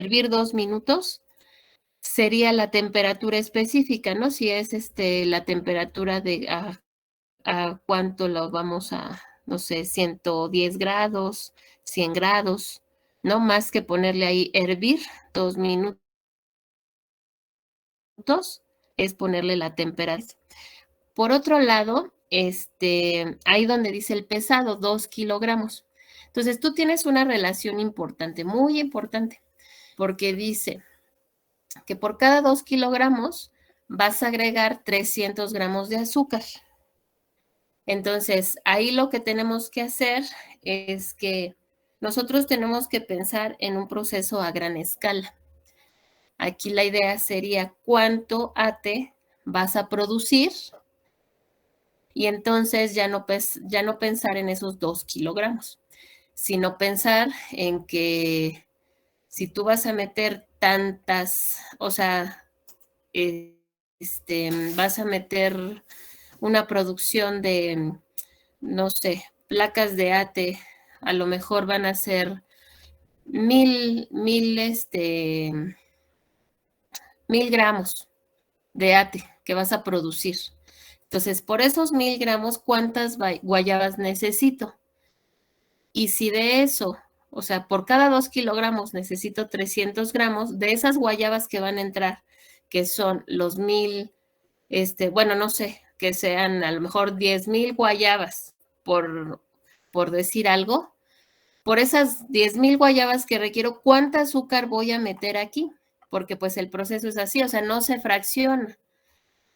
hervir 2 minutos, sería la temperatura específica, ¿no? Si es la temperatura de a cuánto lo vamos a, no sé, 110 grados, 100 grados, no más que ponerle ahí hervir 2 minutos, es ponerle la temperatura. Por otro lado, ahí donde dice el pesado, 2 kilogramos. Entonces tú tienes una relación importante, muy importante, porque dice que por cada 2 kilogramos vas a agregar 300 gramos de azúcar. Entonces, ahí lo que tenemos que hacer es que nosotros tenemos que pensar en un proceso a gran escala. Aquí la idea sería cuánto ATE vas a producir y entonces ya no pensar en esos 2 kilogramos, sino pensar en que si tú vas a meter tantas, o sea, vas a meter una producción de, no sé, placas de ATE, a lo mejor van a ser 1000 gramos de ATE que vas a producir. Entonces, por esos 1000 gramos, ¿cuántas guayabas necesito? Y si de eso, o sea, por cada 2 kilogramos necesito 300 gramos, de esas guayabas que van a entrar, que son los 1000, bueno, no sé, que sean a lo mejor 10,000 guayabas, por decir algo, por esas 10,000 guayabas que requiero, ¿cuánta azúcar voy a meter aquí? Porque pues el proceso es así, o sea, no se fracciona.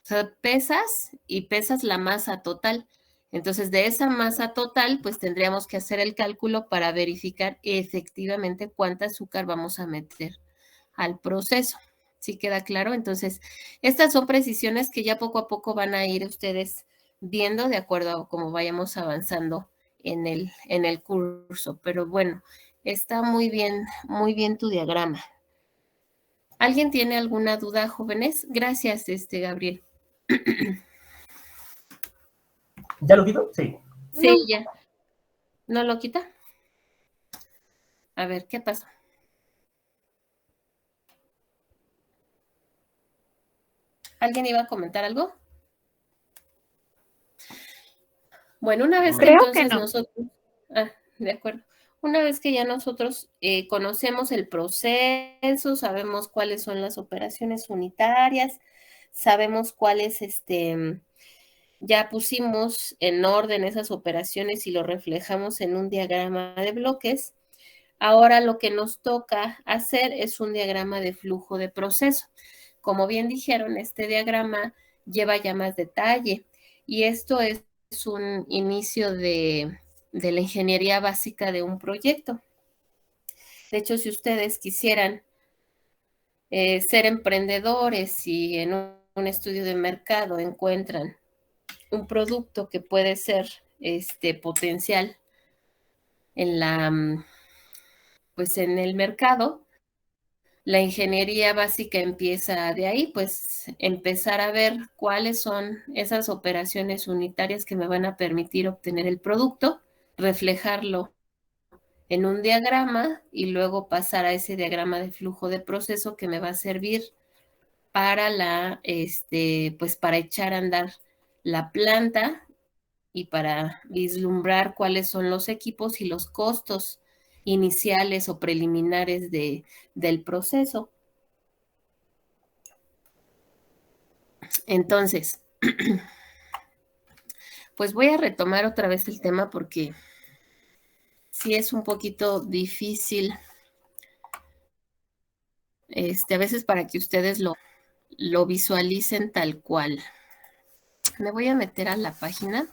O sea, pesas y pesas la masa total. Entonces, de esa masa total, pues tendríamos que hacer el cálculo para verificar efectivamente cuánta azúcar vamos a meter al proceso. ¿Sí queda claro? Entonces, estas son precisiones que ya poco a poco van a ir ustedes viendo de acuerdo a cómo vayamos avanzando en el curso. Pero bueno, está muy bien tu diagrama. ¿Alguien tiene alguna duda, jóvenes? Gracias, Gabriel. ¿Ya lo quito? Sí. Sí, no. Ya. ¿No lo quita? A ver, ¿qué pasó? ¿Alguien iba a comentar algo? Bueno, una vez que Creo que entonces no. nosotros... Ah, de acuerdo. Una vez que ya nosotros conocemos el proceso, sabemos cuáles son las operaciones unitarias, sabemos cuáles, ya pusimos en orden esas operaciones y lo reflejamos en un diagrama de bloques. Ahora lo que nos toca hacer es un diagrama de flujo de proceso. Como bien dijeron, este diagrama lleva ya más detalle y esto es un inicio de la ingeniería básica de un proyecto. De hecho, si ustedes quisieran ser emprendedores y en un estudio de mercado encuentran un producto que puede ser potencial en pues en el mercado, la ingeniería básica empieza de ahí, pues empezar a ver cuáles son esas operaciones unitarias que me van a permitir obtener el producto, reflejarlo en un diagrama y luego pasar a ese diagrama de flujo de proceso que me va a servir para pues para echar a andar la planta y para vislumbrar cuáles son los equipos y los costos iniciales o preliminares del proceso. Entonces, pues voy a retomar otra vez el tema porque sí es un poquito difícil, a veces para que ustedes lo visualicen tal cual. Me voy a meter a la página,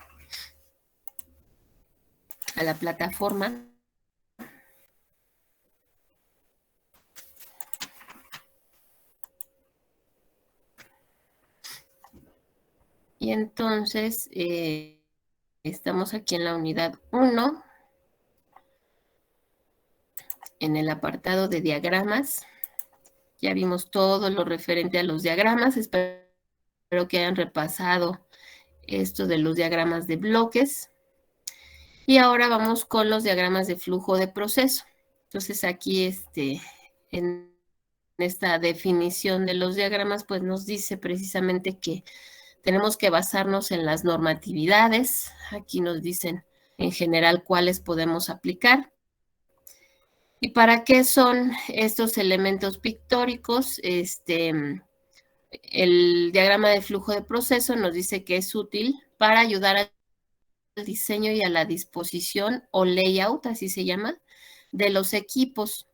a la plataforma. Y entonces estamos aquí en la unidad 1, en el apartado de diagramas. Ya vimos todo lo referente a los diagramas. Espero que hayan repasado esto de los diagramas de bloques. Y ahora vamos con los diagramas de flujo de proceso. Entonces aquí en esta definición de los diagramas, pues nos dice precisamente que tenemos que basarnos en las normatividades. Aquí nos dicen en general cuáles podemos aplicar. ¿Y para qué son estos elementos pictóricos? El diagrama de flujo de proceso nos dice que es útil para ayudar al diseño y a la disposición o layout, así se llama, de los equipos.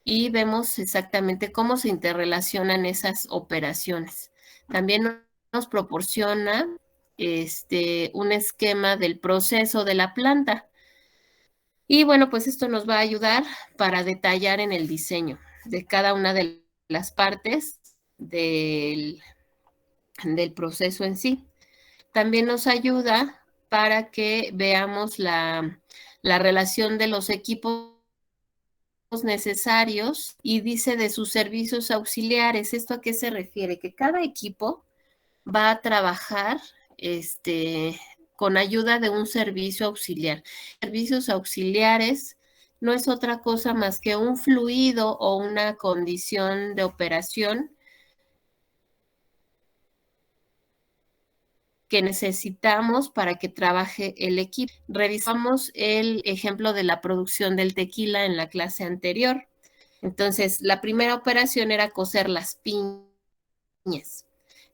Y vemos exactamente cómo se interrelacionan esas operaciones. También nos proporciona un esquema del proceso de la planta. Y bueno, pues esto nos va a ayudar para detallar en el diseño de cada una de las partes del proceso en sí. También nos ayuda para que veamos la relación de los equipos necesarios y dice de sus servicios auxiliares. ¿Esto a qué se refiere? Que cada equipo va a trabajar con ayuda de un servicio auxiliar. Servicios auxiliares no es otra cosa más que un fluido o una condición de operación que necesitamos para que trabaje el equipo. Revisamos el ejemplo de la producción del tequila en la clase anterior. Entonces, la primera operación era cocer las piñas.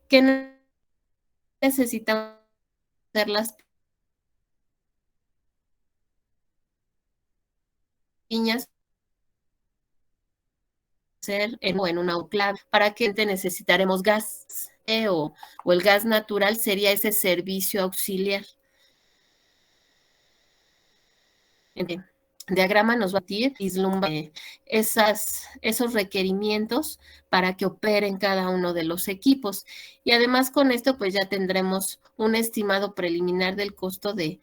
¿Qué necesitamos hacer las piñas? Hacer en un autoclave. ¿Para qué necesitaremos gas? O el gas natural sería ese servicio auxiliar. El diagrama nos va a vislumbrar esos requerimientos para que operen cada uno de los equipos. Y además con esto pues ya tendremos un estimado preliminar del costo del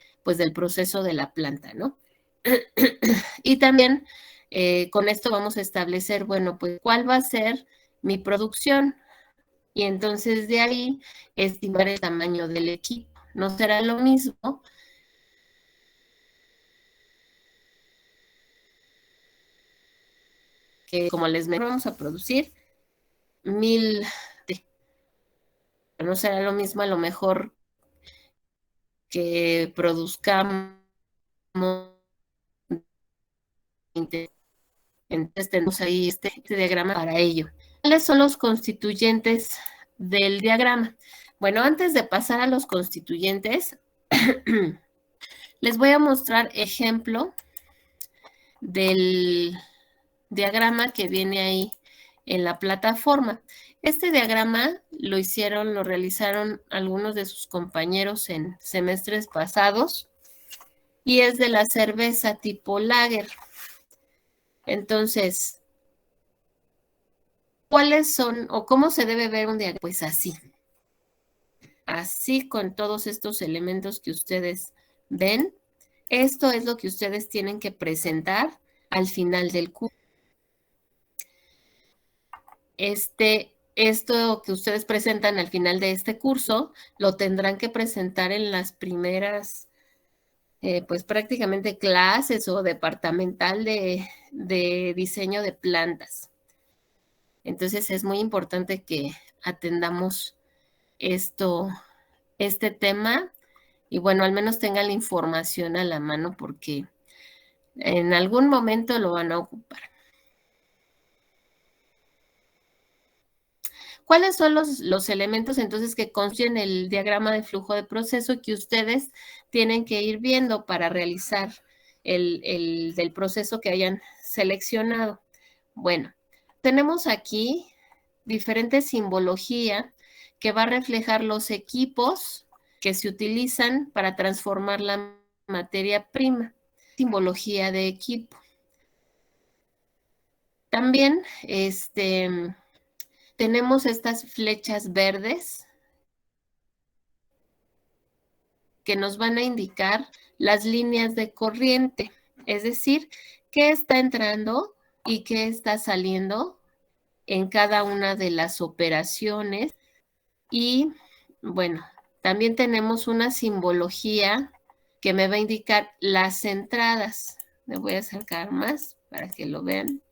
proceso de la planta, ¿no? Y también con esto vamos a establecer, bueno, pues cuál va a ser mi producción. Y entonces de ahí estimar el tamaño del equipo. No será lo mismo que como les vamos a producir 1000, no será lo mismo a lo mejor que produzcamos 20. Entonces tenemos ahí este diagrama para ello. ¿Cuáles son los constituyentes del diagrama? Bueno, antes de pasar a los constituyentes, les voy a mostrar ejemplo del diagrama que viene ahí en la plataforma. Este diagrama lo realizaron algunos de sus compañeros en semestres pasados y es de la cerveza tipo lager. Entonces, ¿cuáles son o cómo se debe ver un diagrama? Pues así. Así con todos estos elementos que ustedes ven. Esto es lo que ustedes tienen que presentar al final del curso. Esto que ustedes presentan al final de este curso, lo tendrán que presentar en las primeras, pues prácticamente clases o departamental de diseño de plantas. Entonces es muy importante que atendamos este tema y bueno, al menos tengan la información a la mano porque en algún momento lo van a ocupar. ¿Cuáles son los elementos entonces que constituyen el diagrama de flujo de proceso que ustedes tienen que ir viendo para realizar del proceso que hayan seleccionado? Bueno, tenemos aquí diferente simbología que va a reflejar los equipos que se utilizan para transformar la materia prima. Simbología de equipo. También, tenemos estas flechas verdes que nos van a indicar las líneas de corriente, es decir, qué está entrando y qué está saliendo en cada una de las operaciones. Y bueno, también tenemos una simbología que me va a indicar las entradas. Me voy a acercar más para que lo vean.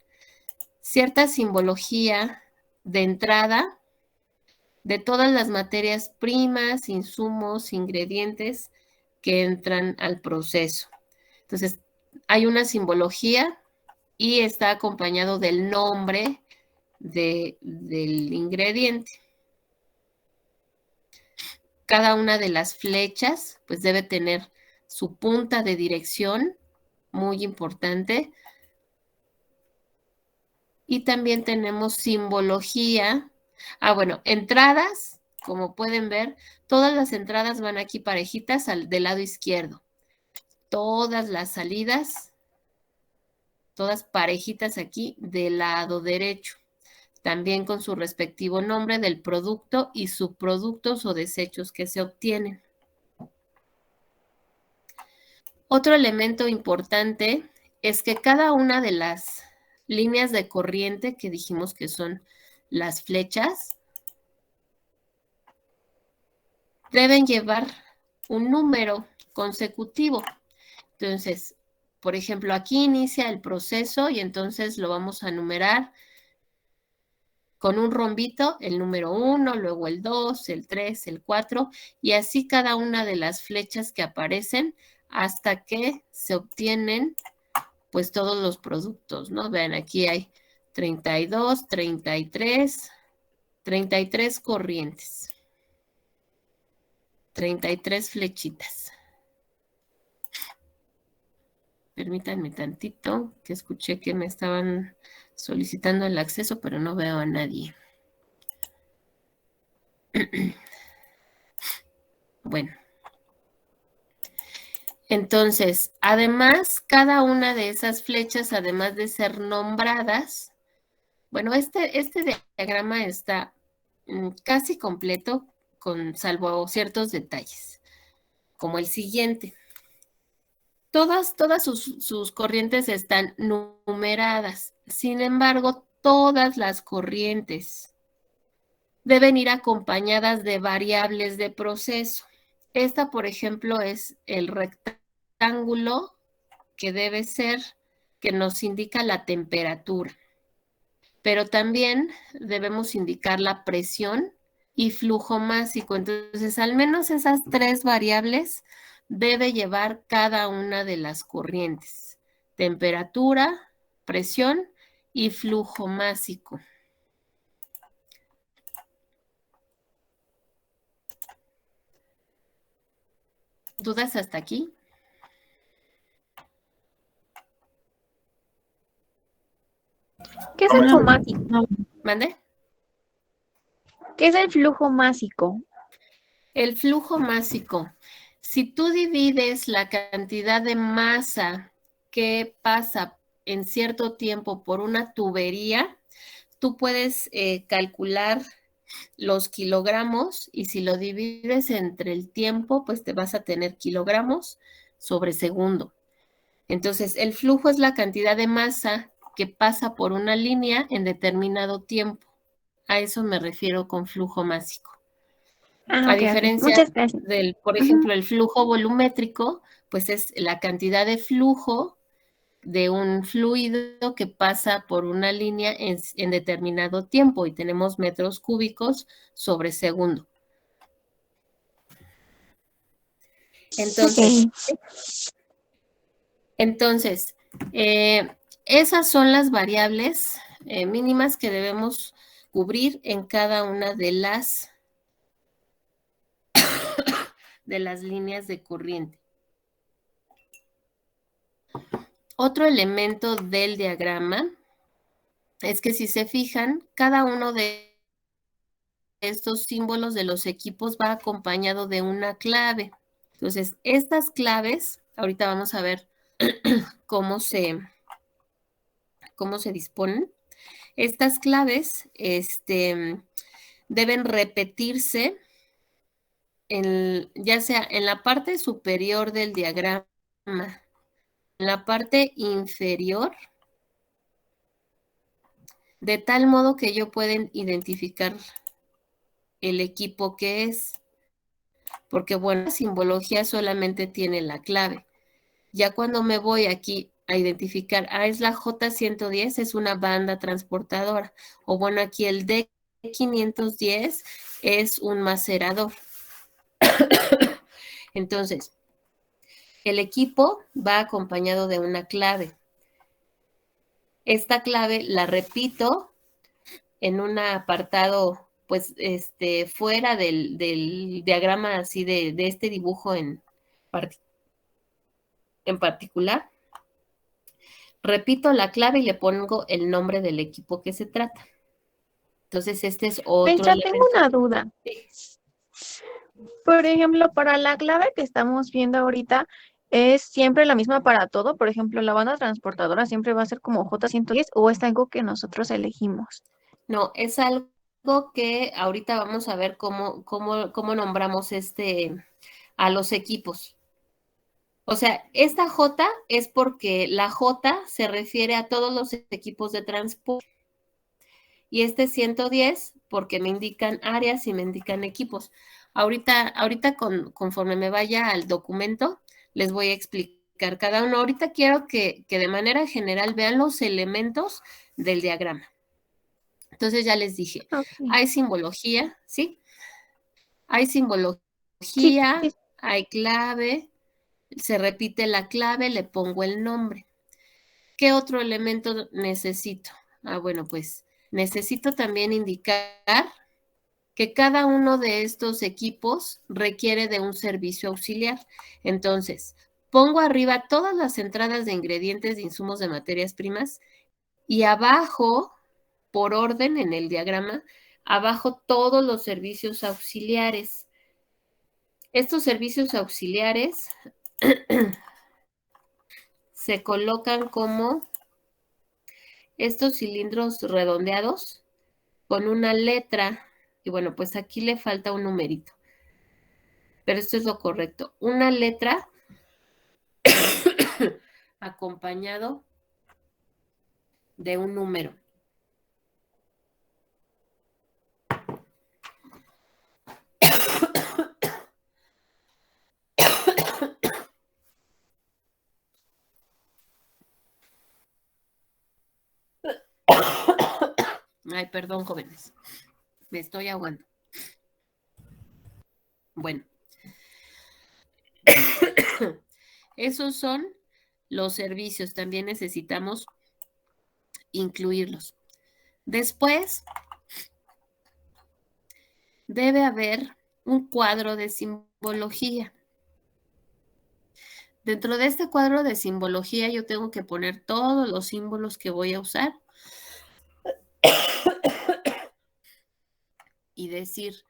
cierta simbología de entrada de todas las materias primas, insumos, ingredientes que entran al proceso. Entonces, hay una simbología y está acompañado del nombre del ingrediente. Cada una de las flechas pues debe tener su punta de dirección, muy importante. Y también tenemos simbología. Bueno, entradas, como pueden ver, todas las entradas van aquí parejitas del lado izquierdo. Todas las salidas, todas parejitas aquí del lado derecho. También con su respectivo nombre del producto y subproductos o desechos que se obtienen. Otro elemento importante es que cada una de las líneas de corriente que dijimos que son las flechas deben llevar un número consecutivo. Entonces, por ejemplo, aquí inicia el proceso y entonces lo vamos a numerar con un rombito, el número 1, luego el 2, el 3, el 4, y así cada una de las flechas que aparecen hasta que se obtienen pues todos los productos, ¿no? Vean, aquí hay 32, 33, 33 corrientes, 33 flechitas. Permítanme tantito, que escuché que me estaban solicitando el acceso, pero no veo a nadie. Bueno. Entonces, además, cada una de esas flechas, además de ser nombradas, bueno, este diagrama está casi completo, salvo ciertos detalles, como el siguiente. Todas sus corrientes están numeradas. Sin embargo, todas las corrientes deben ir acompañadas de variables de proceso. Esta, por ejemplo, es el rectángulo que debe ser, que nos indica la temperatura. Pero también debemos indicar la presión y flujo másico. Entonces, al menos esas tres variables debe llevar cada una de las corrientes. Temperatura, presión y flujo másico. ¿Dudas hasta aquí? ¿Qué es el flujo másico? ¿Mande? ¿Qué es el flujo másico? El flujo másico. Si tú divides la cantidad de masa que pasa en cierto tiempo por una tubería, tú puedes calcular los kilogramos y si lo divides entre el tiempo, pues te vas a tener kilogramos sobre segundo. Entonces, el flujo es la cantidad de masa que pasa por una línea en determinado tiempo. A eso me refiero con flujo másico. A diferencia Muchas gracias. del, por ejemplo, el flujo volumétrico, pues es la cantidad de flujo de un fluido que pasa por una línea en determinado tiempo y tenemos metros cúbicos sobre segundo. Entonces, esas son las variables mínimas que debemos cubrir en cada una de las líneas de corriente. Otro elemento del diagrama es que si se fijan, cada uno de estos símbolos de los equipos va acompañado de una clave. Entonces, estas claves, ahorita vamos a ver cómo se disponen. Estas claves deben repetirse ya sea en la parte superior del diagrama, en la parte inferior, de tal modo que yo pueda identificar el equipo que es. Porque, bueno, la simbología solamente tiene la clave. Ya cuando me voy aquí identificar, es la J110, es una banda transportadora. O bueno, aquí el D510 es un macerador. Entonces, el equipo va acompañado de una clave. Esta clave la repito en un apartado, pues, fuera del diagrama así de este dibujo en particular. Repito la clave y le pongo el nombre del equipo que se trata. Entonces, este es otro Pensa, tengo elemento. una duda. Por ejemplo, para la clave que estamos viendo ahorita, ¿es siempre la misma para todo? Por ejemplo, la banda transportadora siempre va a ser como J110 o es algo que nosotros elegimos. No, es algo que ahorita vamos a ver cómo nombramos a los equipos. O sea, esta J es porque la J se refiere a todos los equipos de transporte. Y este 110 porque me indican áreas y me indican equipos. Ahorita conforme me vaya al documento, les voy a explicar cada uno. Ahorita quiero que de manera general vean los elementos del diagrama. Entonces ya les dije, Okay. hay simbología, ¿sí? Hay Sí, simbología, sí. hay clave, se repite la clave, le pongo el nombre. ¿Qué otro elemento necesito? Bueno, pues necesito también indicar que cada uno de estos equipos requiere de un servicio auxiliar. Entonces, pongo arriba todas las entradas de ingredientes de insumos de materias primas y abajo, por orden en el diagrama, abajo todos los servicios auxiliares. Estos servicios auxiliares se colocan como estos cilindros redondeados con una letra, y bueno, pues aquí le falta un numerito, pero esto es lo correcto. Una letra acompañado de un número. Ay, perdón, jóvenes. Me estoy ahogando. Bueno. Esos son los servicios. También necesitamos incluirlos. Después, debe haber un cuadro de simbología. Dentro de este cuadro de simbología yo tengo que poner todos los símbolos que voy a usar y decir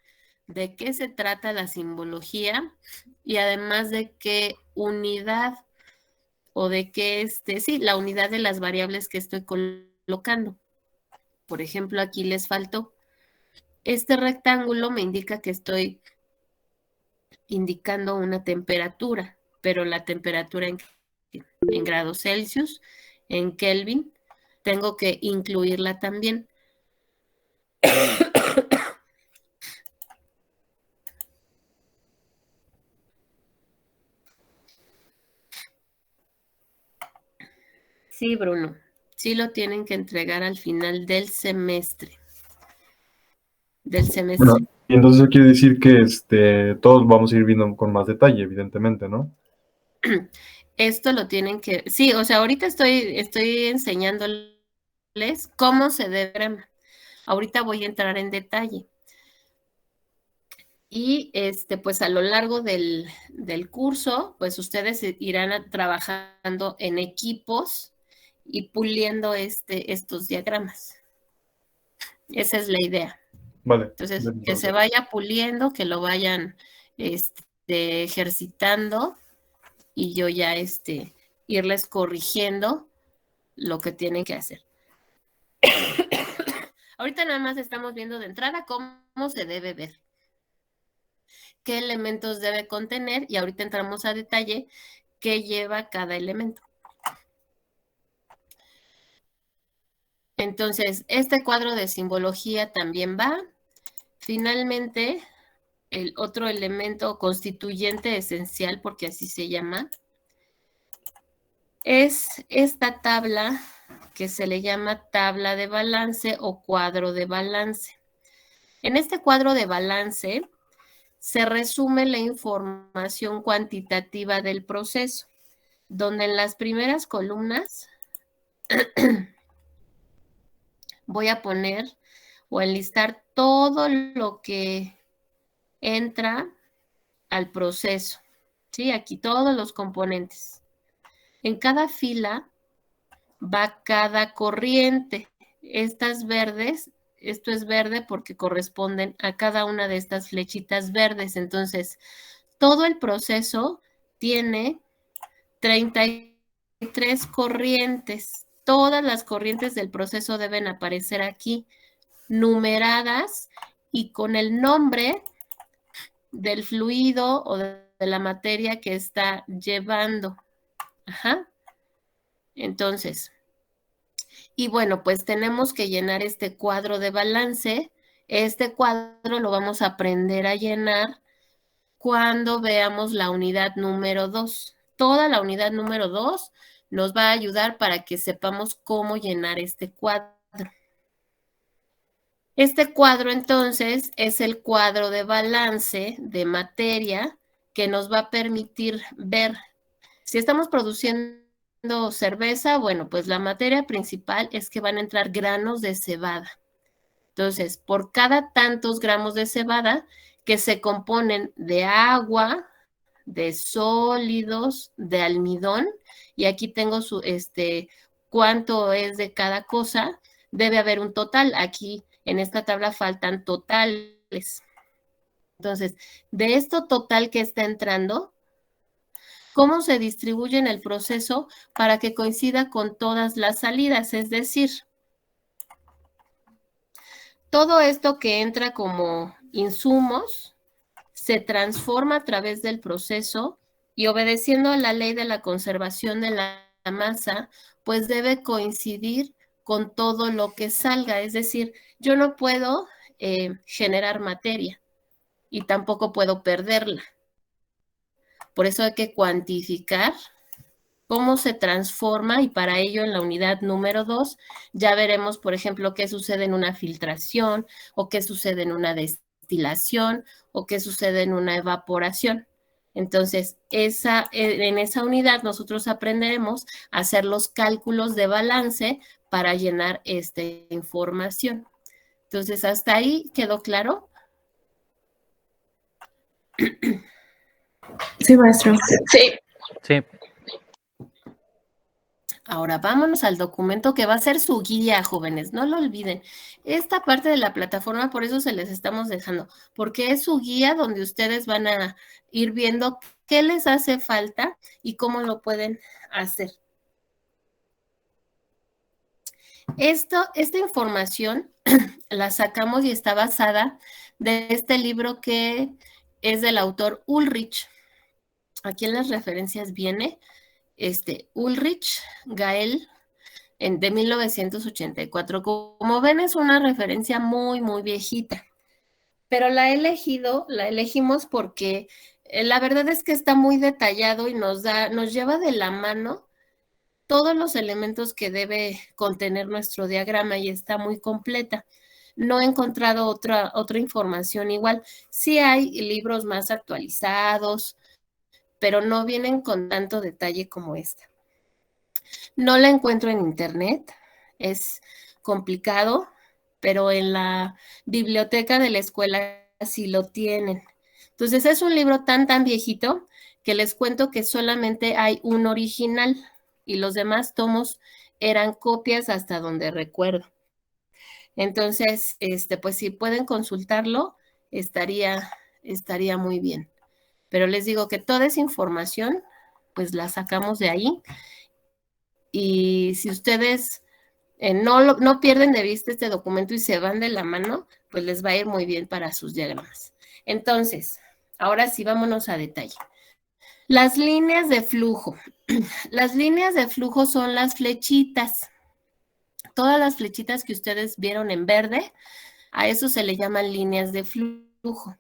de qué se trata la simbología y además de qué unidad o de qué, sí, la unidad de las variables que estoy colocando. Por ejemplo, aquí les faltó. Este rectángulo me indica que estoy indicando una temperatura, pero la temperatura en grados Celsius, en Kelvin, tengo que incluirla también. Sí, Bruno, sí lo tienen que entregar al final del semestre. Bueno, y entonces eso quiere decir que todos vamos a ir viendo con más detalle, evidentemente, ¿no? Esto lo tienen que, sí, o sea, ahorita estoy enseñándoles cómo se debe. Ahorita voy a entrar en detalle. Y pues a lo largo del curso, pues ustedes irán trabajando en equipos y puliendo estos diagramas. Esa es la idea. Vale. Entonces, que se vaya puliendo, que lo vayan ejercitando y yo ya irles corrigiendo lo que tienen que hacer. Ahorita nada más estamos viendo de entrada cómo se debe ver, qué elementos debe contener y ahorita entramos a detalle qué lleva cada elemento. Entonces, este cuadro de simbología también va. Finalmente, el otro elemento constituyente esencial, porque así se llama, es esta tabla que se le llama tabla de balance o cuadro de balance. En este cuadro de balance se resume la información cuantitativa del proceso, donde en las primeras columnas voy a poner o enlistar todo lo que entra al proceso, ¿sí? Aquí todos los componentes. En cada fila va cada corriente. Estas verdes, esto es verde porque corresponden a cada una de estas flechitas verdes. Entonces, todo el proceso tiene 33 corrientes. Todas las corrientes del proceso deben aparecer aquí, numeradas y con el nombre del fluido o de la materia que está llevando. Ajá. Entonces, y bueno, pues tenemos que llenar este cuadro de balance. Este cuadro lo vamos a aprender a llenar cuando veamos la unidad número 2. Toda la unidad número 2 nos va a ayudar para que sepamos cómo llenar este cuadro. Este cuadro entonces es el cuadro de balance de materia que nos va a permitir ver si estamos produciendo cerveza, bueno, pues la materia principal es que van a entrar granos de cebada. Entonces, por cada tantos gramos de cebada que se componen de agua, de sólidos, de almidón, y aquí tengo cuánto es de cada cosa, debe haber un total. Aquí en esta tabla faltan totales. Entonces, de esto total que está entrando, ¿cómo se distribuye en el proceso para que coincida con todas las salidas? Es decir, todo esto que entra como insumos se transforma a través del proceso y obedeciendo a la ley de la conservación de la masa, pues debe coincidir con todo lo que salga. Es decir, yo no puedo generar materia y tampoco puedo perderla. Por eso hay que cuantificar cómo se transforma y para ello en la unidad número 2 ya veremos, por ejemplo, qué sucede en una filtración o qué sucede en una destilación o qué sucede en una evaporación. Entonces, en esa unidad nosotros aprenderemos a hacer los cálculos de balance para llenar esta información. Entonces, ¿hasta ahí quedó claro? Sí, maestro. Sí. Sí, Ahora vámonos al documento que va a ser su guía, jóvenes, no lo olviden. Esta parte de la plataforma, por eso se les estamos dejando, porque es su guía donde ustedes van a ir viendo qué les hace falta y cómo lo pueden hacer. Esta información la sacamos y está basada de este libro que es del autor Ulrich. Aquí en las referencias viene Ulrich Gael de 1984. Como ven, es una referencia muy, muy viejita, pero la elegimos porque la verdad es que está muy detallado y nos lleva de la mano todos los elementos que debe contener nuestro diagrama y está muy completa. No he encontrado otra información igual. Sí hay libros más actualizados, pero no vienen con tanto detalle como esta. No la encuentro en internet, es complicado, pero en la biblioteca de la escuela sí lo tienen. Entonces es un libro tan viejito que les cuento que solamente hay un original y los demás tomos eran copias hasta donde recuerdo. Entonces, pues si pueden consultarlo, estaría muy bien. Pero les digo que toda esa información, pues la sacamos de ahí. Y si ustedes no pierden de vista este documento y se van de la mano, pues les va a ir muy bien para sus diagramas. Entonces, ahora sí, vámonos a detalle. Las líneas de flujo. Las líneas de flujo son las flechitas. Todas las flechitas que ustedes vieron en verde, a eso se le llaman líneas de flujo.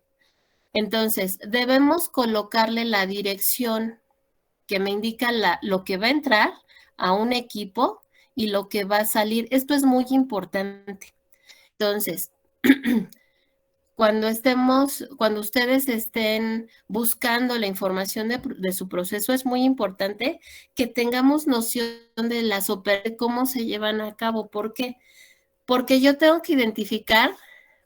Entonces, debemos colocarle la dirección que me indica lo que va a entrar a un equipo y lo que va a salir. Esto es muy importante. Entonces, cuando ustedes estén buscando la información de su proceso, es muy importante que tengamos noción de de cómo se llevan a cabo. ¿Por qué? Porque yo tengo que identificar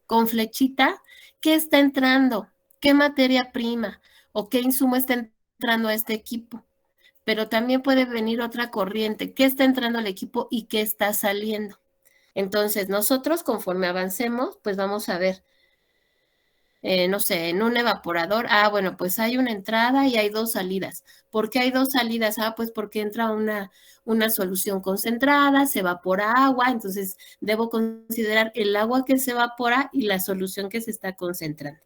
con flechita qué está entrando, qué materia prima o qué insumo está entrando a este equipo. Pero también puede venir otra corriente, qué está entrando al equipo y qué está saliendo. Entonces, nosotros conforme avancemos, pues vamos a ver, no sé, en un evaporador, bueno, pues hay una entrada y hay dos salidas. ¿Por qué hay dos salidas? Pues porque entra una solución concentrada, se evapora agua, entonces debo considerar el agua que se evapora y la solución que se está concentrando.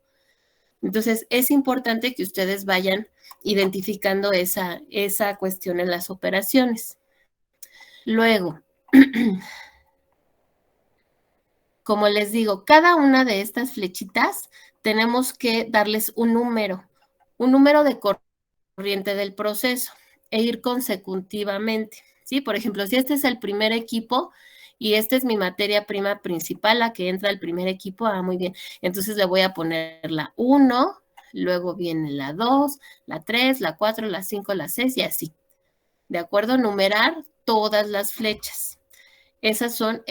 Entonces, es importante que ustedes vayan identificando esa cuestión en las operaciones. Luego, como les digo, cada una de estas flechitas tenemos que darles un número de corriente del proceso e ir consecutivamente, ¿sí? Por ejemplo, si este es el primer equipo y esta es mi materia prima principal, la que entra al primer equipo, muy bien, entonces le voy a poner la 1, luego viene la 2, la 3, la 4, la 5, la 6 y así, ¿de acuerdo? Numerar todas las flechas. Esos son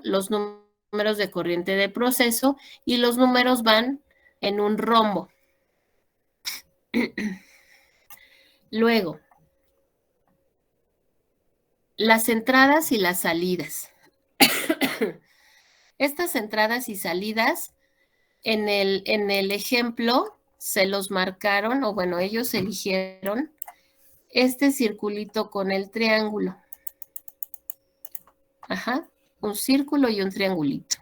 los números de corriente de proceso y los números van en un rombo. Luego, las entradas y las salidas. Estas entradas y salidas, en el ejemplo, se los marcaron, o bueno, ellos eligieron este circulito con el triángulo. Ajá, un círculo y un triangulito,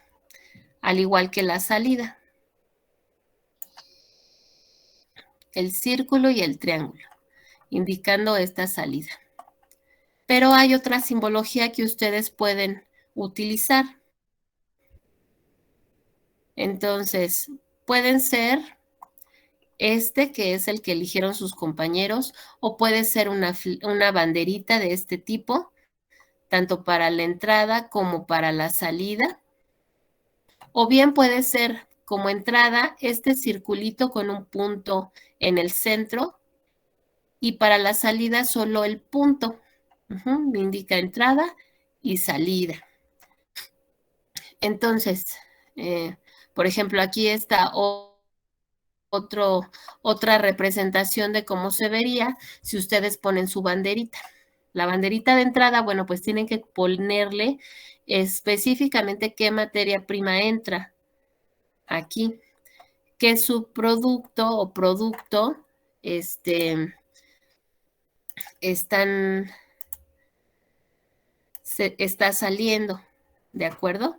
al igual que la salida. El círculo y el triángulo, indicando esta salida. Pero hay otra simbología que ustedes pueden utilizar. Entonces, pueden ser que es el que eligieron sus compañeros, o puede ser una banderita de este tipo, tanto para la entrada como para la salida. O bien puede ser como entrada este circulito con un punto en el centro y para la salida solo el punto. Me indica entrada y salida. Entonces, por ejemplo, aquí está otra representación de cómo se vería si ustedes ponen su banderita. La banderita de entrada, bueno, pues tienen que ponerle específicamente qué materia prima entra aquí, qué subproducto o producto está saliendo, ¿de acuerdo?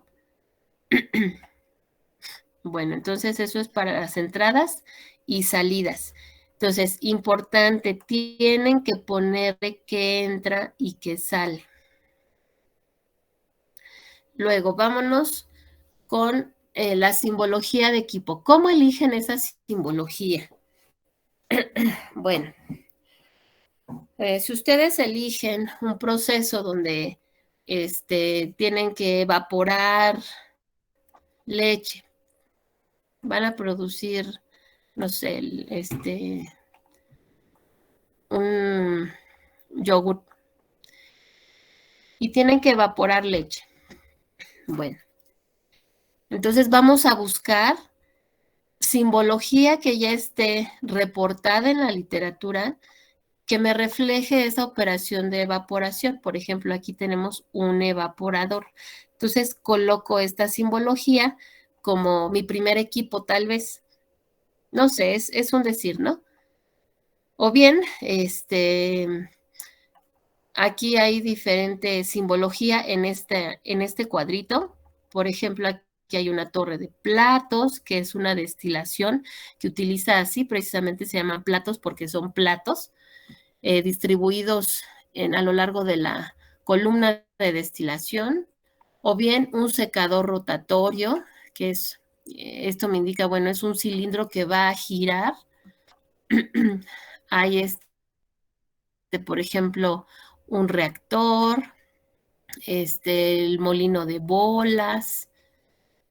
Bueno, entonces eso es para las entradas y salidas. Entonces, importante, tienen que ponerle qué entra y qué sale. Luego, vámonos con la simbología de equipo. ¿Cómo eligen esa simbología? Bueno, si ustedes eligen un proceso donde tienen que evaporar leche, van a producir, no sé, un yogur y tienen que evaporar leche. Bueno, entonces vamos a buscar simbología que ya esté reportada en la literatura que me refleje esa operación de evaporación. Por ejemplo, aquí tenemos un evaporador. Entonces coloco esta simbología como mi primer equipo, tal vez. No sé, es un decir, ¿no? O bien, aquí hay diferente simbología en este cuadrito. Por ejemplo, aquí hay una torre de platos, que es una destilación que utiliza así, precisamente se llaman platos porque son platos distribuidos a lo largo de la columna de destilación, o bien un secador rotatorio, que es, esto me indica, bueno, es un cilindro que va a girar. Hay por ejemplo, un reactor, el molino de bolas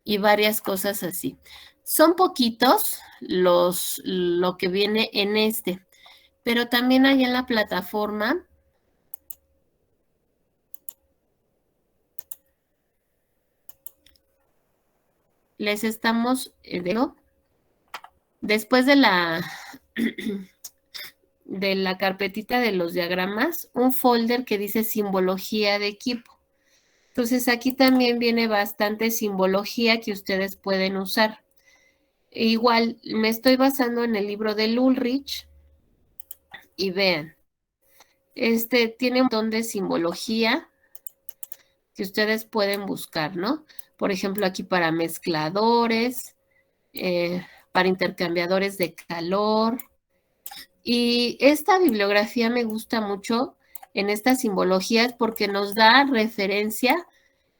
y varias cosas así. Son poquitos lo que viene en pero también hay en la plataforma les estamos, después de la carpetita de los diagramas, un folder que dice simbología de equipo. Entonces aquí también viene bastante simbología que ustedes pueden usar. Igual me estoy basando en el libro de Ulrich y vean, tiene un montón de simbología que ustedes pueden buscar, ¿no? Por ejemplo, aquí para mezcladores, para intercambiadores de calor. Y esta bibliografía me gusta mucho en estas simbologías porque nos da referencia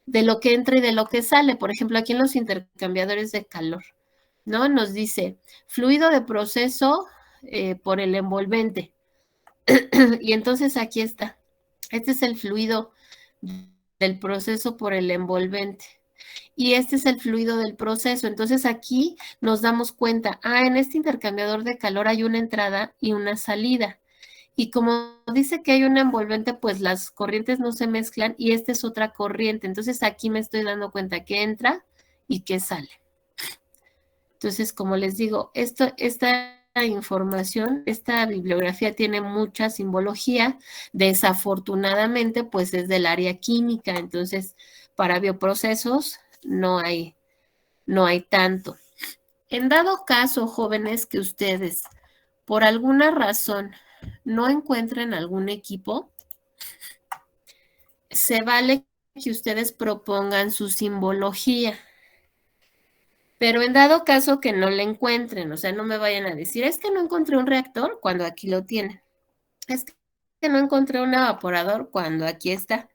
de lo que entra y de lo que sale. Por ejemplo, aquí en los intercambiadores de calor, ¿no? Nos dice fluido de proceso por el envolvente. Y entonces aquí está. Este es el fluido del proceso por el envolvente. Y este es el fluido del proceso. Entonces aquí nos damos cuenta, en este intercambiador de calor hay una entrada y una salida. Y como dice que hay un envolvente, pues las corrientes no se mezclan y esta es otra corriente. Entonces aquí me estoy dando cuenta que entra y que sale. Entonces, como les digo, esta información, esta bibliografía tiene mucha simbología. Desafortunadamente, pues es del área química. Entonces, para bioprocesos no hay tanto. En dado caso, jóvenes, que ustedes por alguna razón no encuentren algún equipo, se vale que ustedes propongan su simbología. Pero en dado caso que no le encuentren, o sea, no me vayan a decir, es que no encontré un reactor cuando aquí lo tienen. Es que no encontré un evaporador cuando aquí está.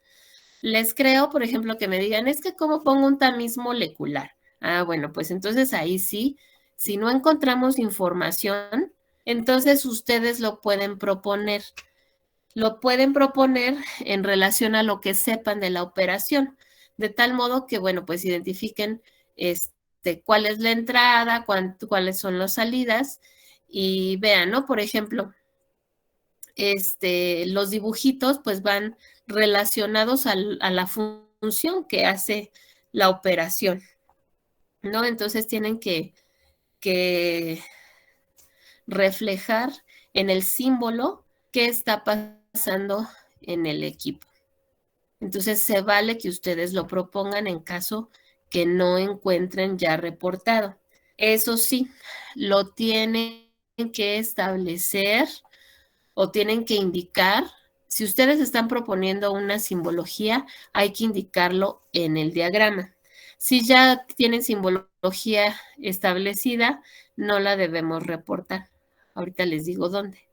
Les creo, por ejemplo, que me digan, es que ¿cómo pongo un tamiz molecular? Bueno, pues entonces ahí sí, si no encontramos información, entonces ustedes lo pueden proponer. Lo pueden proponer en relación a lo que sepan de la operación, de tal modo que, bueno, pues identifiquen cuál es la entrada, cuáles son las salidas y vean, ¿no? Por ejemplo, los dibujitos pues van relacionados a la función que hace la operación, ¿no? Entonces tienen que reflejar en el símbolo qué está pasando en el equipo. Entonces se vale que ustedes lo propongan en caso que no encuentren ya reportado. Eso sí, lo tienen que establecer o tienen que indicar. Si ustedes están proponiendo una simbología, hay que indicarlo en el diagrama. Si ya tienen simbología establecida, no la debemos reportar. Ahorita les digo dónde.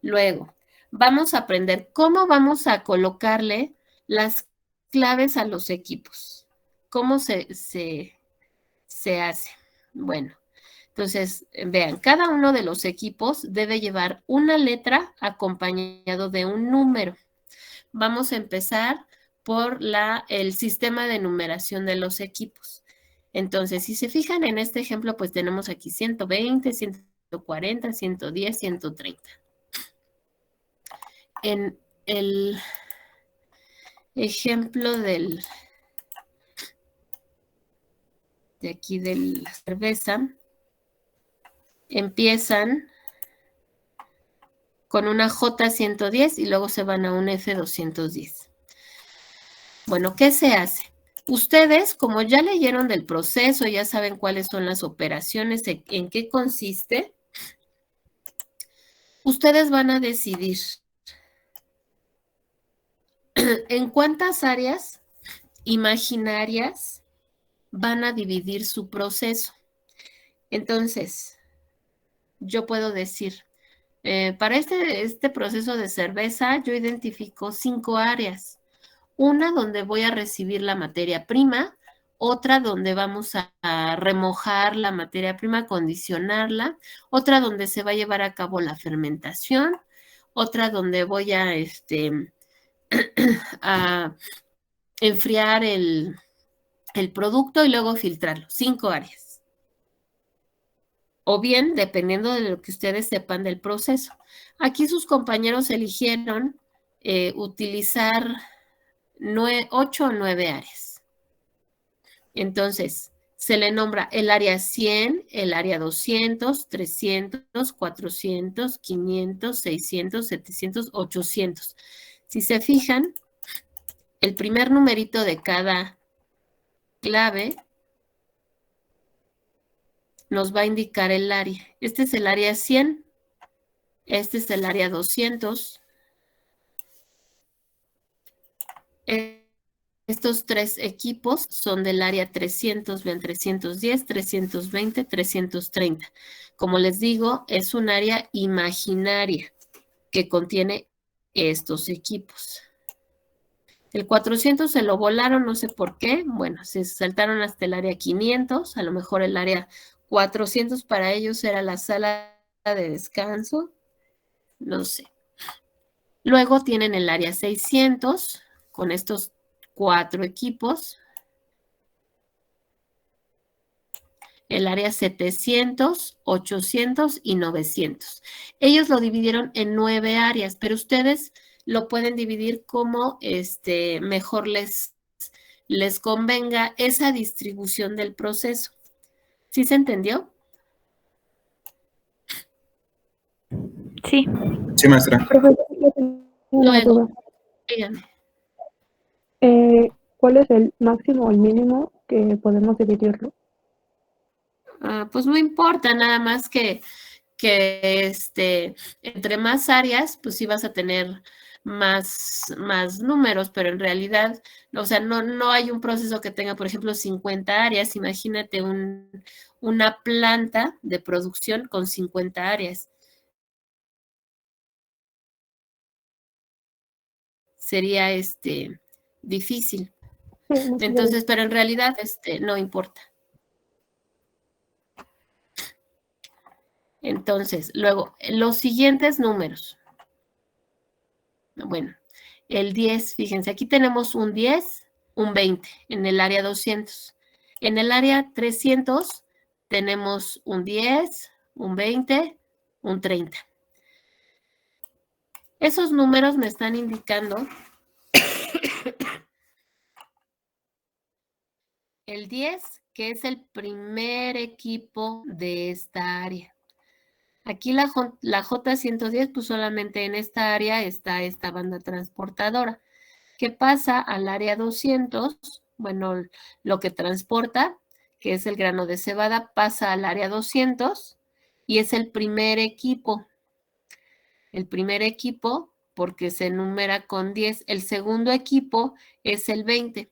Luego, vamos a aprender cómo vamos a colocarle las claves a los equipos. ¿Cómo se hace? Bueno, entonces, vean, cada uno de los equipos debe llevar una letra acompañado de un número. Vamos a empezar por el sistema de numeración de los equipos. Entonces, si se fijan en este ejemplo, pues tenemos aquí 120, 140, 110, 130. En el ejemplo de aquí de la cerveza, empiezan con una J110 y luego se van a un F210. Bueno, ¿qué se hace? Ustedes, como ya leyeron del proceso, ya saben cuáles son las operaciones, en qué consiste, ustedes van a decidir en cuántas áreas imaginarias van a dividir su proceso. Entonces, yo puedo decir, para este proceso de cerveza, yo identifico 5 áreas. Una donde voy a recibir la materia prima, otra donde vamos a remojar la materia prima, condicionarla, otra donde se va a llevar a cabo la fermentación, otra donde voy a, a enfriar el producto y luego filtrarlo. 5 áreas. O bien, dependiendo de lo que ustedes sepan del proceso. Aquí sus compañeros eligieron utilizar 8 o 9 áreas. Entonces, se le nombra el área 100, el área 200, 300, 400, 500, 600, 700, 800. Si se fijan, el primer numerito de cada clave nos va a indicar el área. Este es el área 100, este es el área 200. Estos 3 equipos son del área 300, vean, 310, 320, 330. Como les digo, es un área imaginaria que contiene estos equipos. El 400 se lo volaron, no sé por qué. Bueno, se saltaron hasta el área 500. A lo mejor el área 400 para ellos era la sala de descanso. No sé. Luego tienen el área 600 con estos 4 equipos. El área 700, 800 y 900. Ellos lo dividieron en 9 áreas, pero ustedes lo pueden dividir como mejor les convenga esa distribución del proceso. ¿Sí se entendió? Sí. Sí, maestra. Profesor, yo tengo una Luego, duda. díganme. ¿Cuál es el máximo o el mínimo que podemos dividirlo? Pues no importa, nada más que entre más áreas, pues sí vas a tener más números, pero en realidad, o sea, no hay un proceso que tenga, por ejemplo, 50 áreas. Imagínate una planta de producción con 50 áreas. Sería difícil. Sí, muchas Entonces, pero en realidad no importa. Entonces, luego, los siguientes números. Bueno, el 10, fíjense, aquí tenemos un 10, un 20 en el área 200. En el área 300 tenemos un 10, un 20, un 30. Esos números me están indicando el 10, que es el primer equipo de esta área. Aquí la J110, pues solamente en esta área está esta banda transportadora. ¿Qué pasa al área 200? Bueno, lo que transporta, que es el grano de cebada, pasa al área 200 y es el primer equipo. El primer equipo, porque se enumera con 10. El segundo equipo es el 20.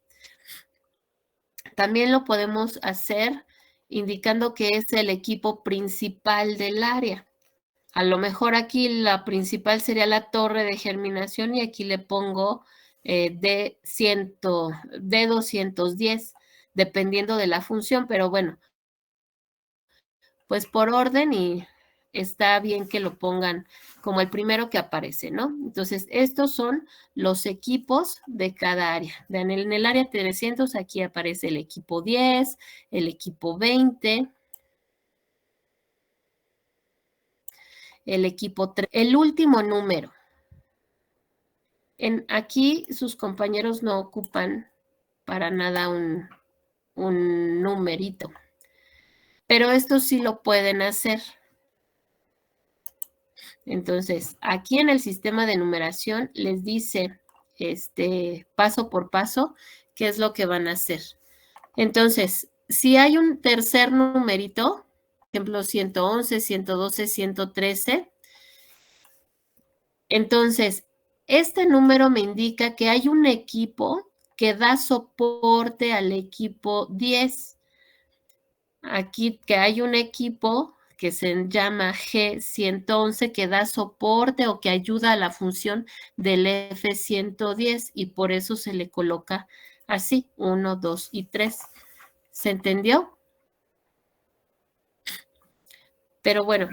También lo podemos hacer indicando que es el equipo principal del área. A lo mejor aquí la principal sería la torre de germinación y aquí le pongo D210, dependiendo de la función, pero bueno, pues por orden y está bien que lo pongan como el primero que aparece, ¿no? Entonces, estos son los equipos de cada área. Vean, en el área 300 aquí aparece el equipo 10, el equipo 20, el equipo 3, el último número. Aquí sus compañeros no ocupan para nada un numerito, pero esto sí lo pueden hacer. Entonces, aquí en el sistema de numeración les dice paso por paso qué es lo que van a hacer. Entonces, si hay un tercer numerito, por ejemplo, 111, 112, 113, entonces, este número me indica que hay un equipo que da soporte al equipo 10. Aquí que hay un equipo que se llama G111 que da soporte o que ayuda a la función del F110 y por eso se le coloca así, 1, 2 y 3. ¿Se entendió? Pero bueno,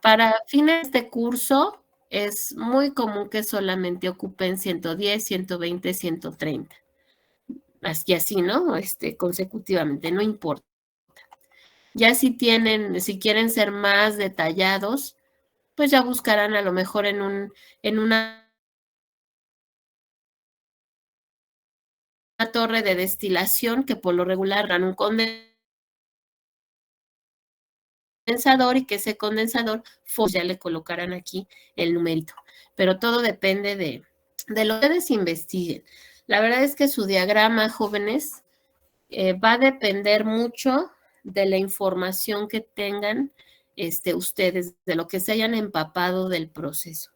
para fines de curso, es muy común que solamente ocupen 110, 120, 130. Y así, ¿no? Consecutivamente, no importa. Ya si quieren ser más detallados, pues ya buscarán a lo mejor en una torre de destilación que por lo regular dan un condensador y que ese condensador, pues ya le colocarán aquí el numerito. Pero todo depende de lo que ustedes investiguen. La verdad es que su diagrama, jóvenes, va a depender mucho de la información que tengan ustedes, de lo que se hayan empapado del proceso.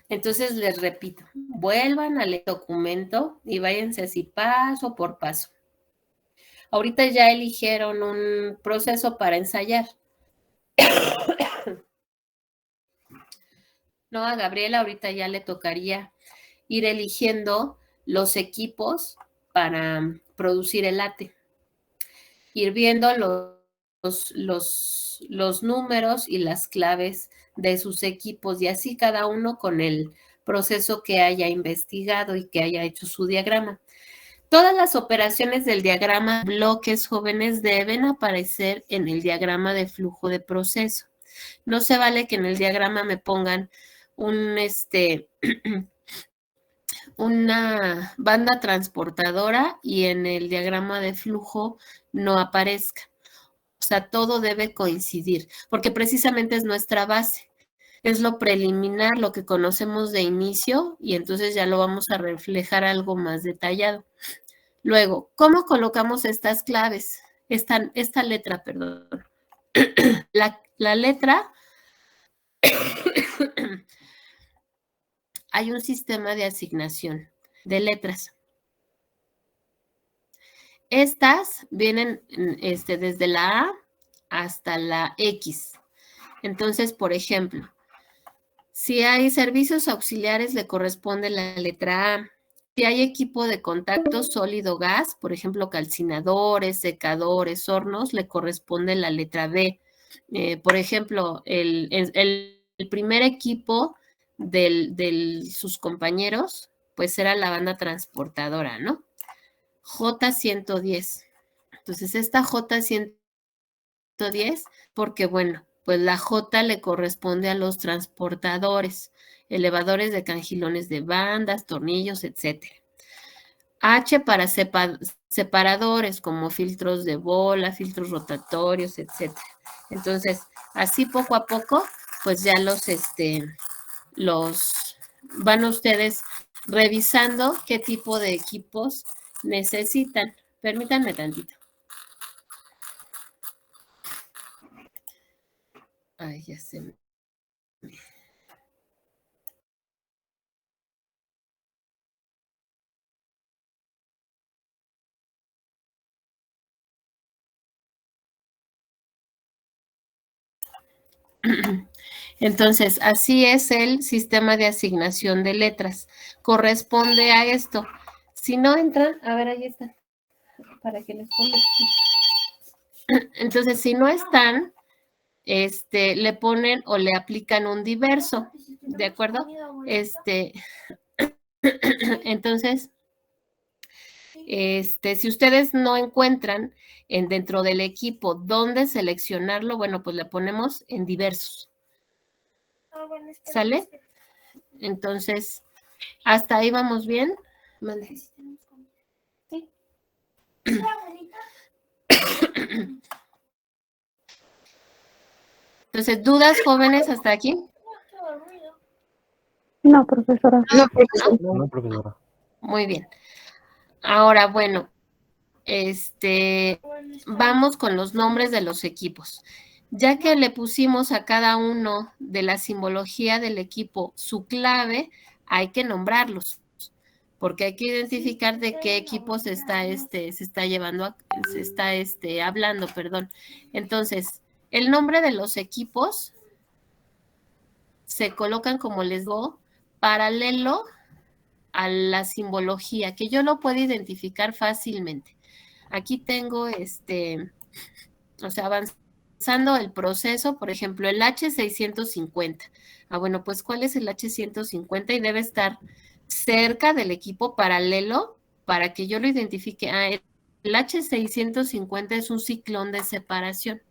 Entonces, les repito, vuelvan al documento y váyanse así paso por paso. Ahorita ya eligieron un proceso para ensayar. No, a Gabriela ahorita ya le tocaría ir eligiendo los equipos para producir el late. Ir viendo los números y las claves de sus equipos y así cada uno con el proceso que haya investigado y que haya hecho su diagrama. Todas las operaciones del diagrama de bloques, jóvenes, deben aparecer en el diagrama de flujo de proceso. No se vale que en el diagrama me pongan una banda transportadora y en el diagrama de flujo no aparezca. O sea, todo debe coincidir, porque precisamente es nuestra base. Es lo preliminar, lo que conocemos de inicio, y entonces ya lo vamos a reflejar algo más detallado. Luego, ¿cómo colocamos estas claves? Esta letra, perdón. La letra, hay un sistema de asignación de letras. Estas vienen desde la A hasta la X. Entonces, por ejemplo, si hay servicios auxiliares, le corresponde la letra A. Si hay equipo de contacto sólido-gas, por ejemplo, calcinadores, secadores, hornos, le corresponde la letra B. Por ejemplo, el primer equipo de sus compañeros, pues era la banda transportadora, ¿no? J110. Entonces, esta J110, porque bueno, pues la J le corresponde a los transportadores, elevadores de cangilones de bandas, tornillos, etc. H para separadores como filtros de bola, filtros rotatorios, etc. Entonces, así poco a poco, pues ya los van ustedes revisando qué tipo de equipos necesitan. Permítanme tantito. Ay, ya se me... Entonces, así es el sistema de asignación de letras. Corresponde a esto. Si no entran, a ver, ahí están, para que les ponga. Entonces, si no están, le ponen o le aplican un diverso, ¿de acuerdo? Entonces, si ustedes no encuentran dentro del equipo dónde seleccionarlo, bueno, pues le ponemos en diversos. ¿Sale? Entonces, ¿hasta ahí vamos bien? Mande. Sí. Entonces, ¿dudas, jóvenes, hasta aquí? No, profesora. No, profesora. Muy bien. Ahora, bueno, vamos con los nombres de los equipos. Ya que le pusimos a cada uno de la simbología del equipo su clave, hay que nombrarlos, porque hay que identificar de qué equipo se está hablando, perdón. Entonces, el nombre de los equipos se colocan, como les digo, paralelo a la simbología, que yo lo puedo identificar fácilmente. aquí tengo o sea, avanzando el proceso, por ejemplo, el H650. Bueno, pues ¿cuál es el H150? Y debe estar cerca del equipo paralelo para que yo lo identifique. El H650 es un ciclón de separación.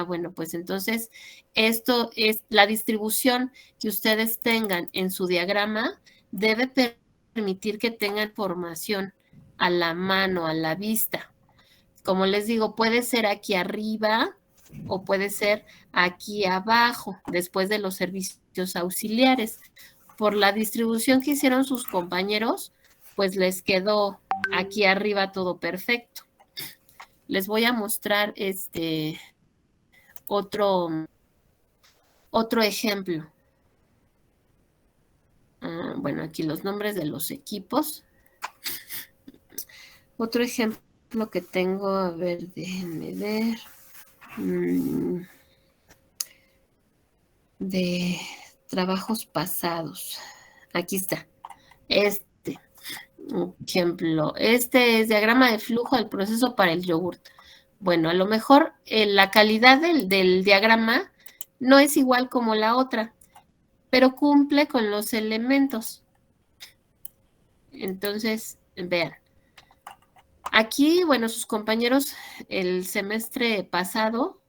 Bueno, pues entonces esto es la distribución que ustedes tengan en su diagrama debe permitir que tengan información a la mano, a la vista. Como les digo, puede ser aquí arriba o puede ser aquí abajo, después de los servicios auxiliares. Por la distribución que hicieron sus compañeros, pues les quedó aquí arriba todo perfecto. Les voy a mostrar otro ejemplo. Bueno, aquí los nombres de los equipos. Otro ejemplo que tengo, a ver, déjenme ver. De trabajos pasados. Aquí está. Ejemplo. Este es diagrama de flujo del proceso para el yogurt. Bueno, a lo mejor la calidad del diagrama no es igual como la otra, pero cumple con los elementos. Entonces, vean. Aquí, bueno, sus compañeros el semestre pasado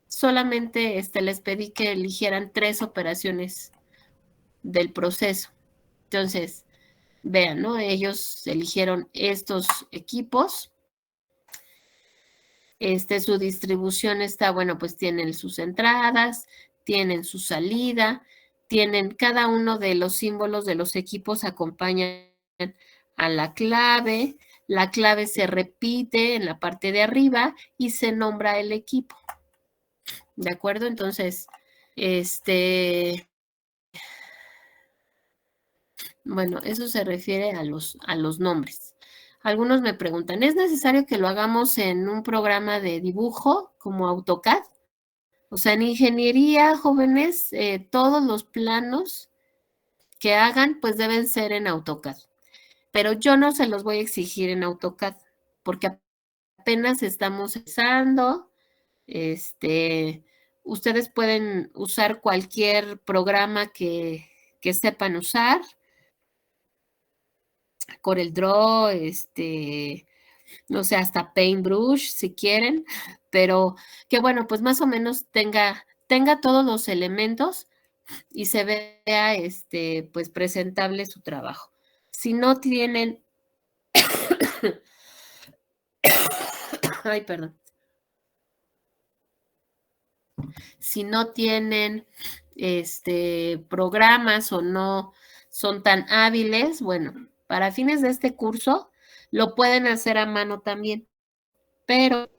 solamente les pedí que eligieran 3 operaciones del proceso. Entonces, vean, ¿no? Ellos eligieron estos equipos. Su distribución está, bueno, pues tienen sus entradas, tienen su salida, tienen cada uno de los símbolos de los equipos acompañan a la clave se repite en la parte de arriba y se nombra el equipo. ¿De acuerdo? Entonces, bueno, eso se refiere a los nombres. Algunos me preguntan, ¿es necesario que lo hagamos en un programa de dibujo como AutoCAD? O sea, en ingeniería, jóvenes, todos los planos que hagan, pues deben ser en AutoCAD. Pero yo no se los voy a exigir en AutoCAD, porque apenas estamos usando, ustedes pueden usar cualquier programa que sepan usar, CorelDRAW, no sé, hasta Paintbrush si quieren, pero que bueno, pues más o menos tenga todos los elementos y se vea, pues presentable su trabajo. Si no tienen, ay, perdón. Si no tienen, programas o no son tan hábiles, bueno, para fines de este curso lo pueden hacer a mano también, pero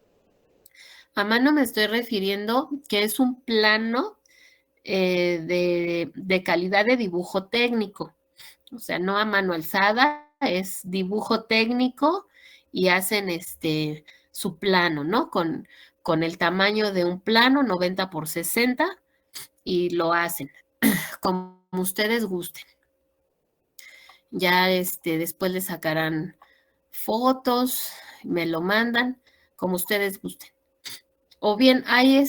a mano me estoy refiriendo que es un plano de calidad de dibujo técnico, o sea, no a mano alzada, es dibujo técnico y hacen su plano, ¿no? Con el tamaño de un plano, 90 por 60, y lo hacen como ustedes gusten. Ya después le sacarán fotos, me lo mandan, como ustedes gusten. O bien hay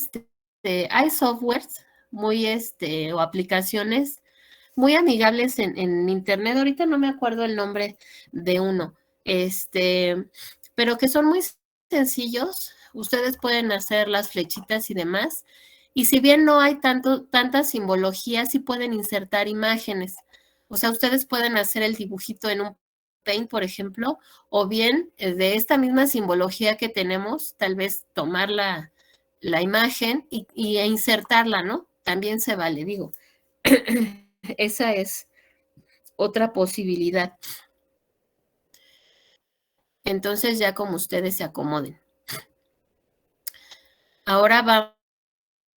hay softwares muy o aplicaciones muy amigables en internet. Ahorita no me acuerdo el nombre de uno, pero que son muy sencillos. Ustedes pueden hacer las flechitas y demás. Y si bien no hay tanta simbología, sí pueden insertar imágenes. O sea, ustedes pueden hacer el dibujito en un Paint, por ejemplo, o bien de esta misma simbología que tenemos, tal vez tomar la imagen e insertarla, ¿no? También se vale, digo. Esa es otra posibilidad. Entonces, ya como ustedes se acomoden. Ahora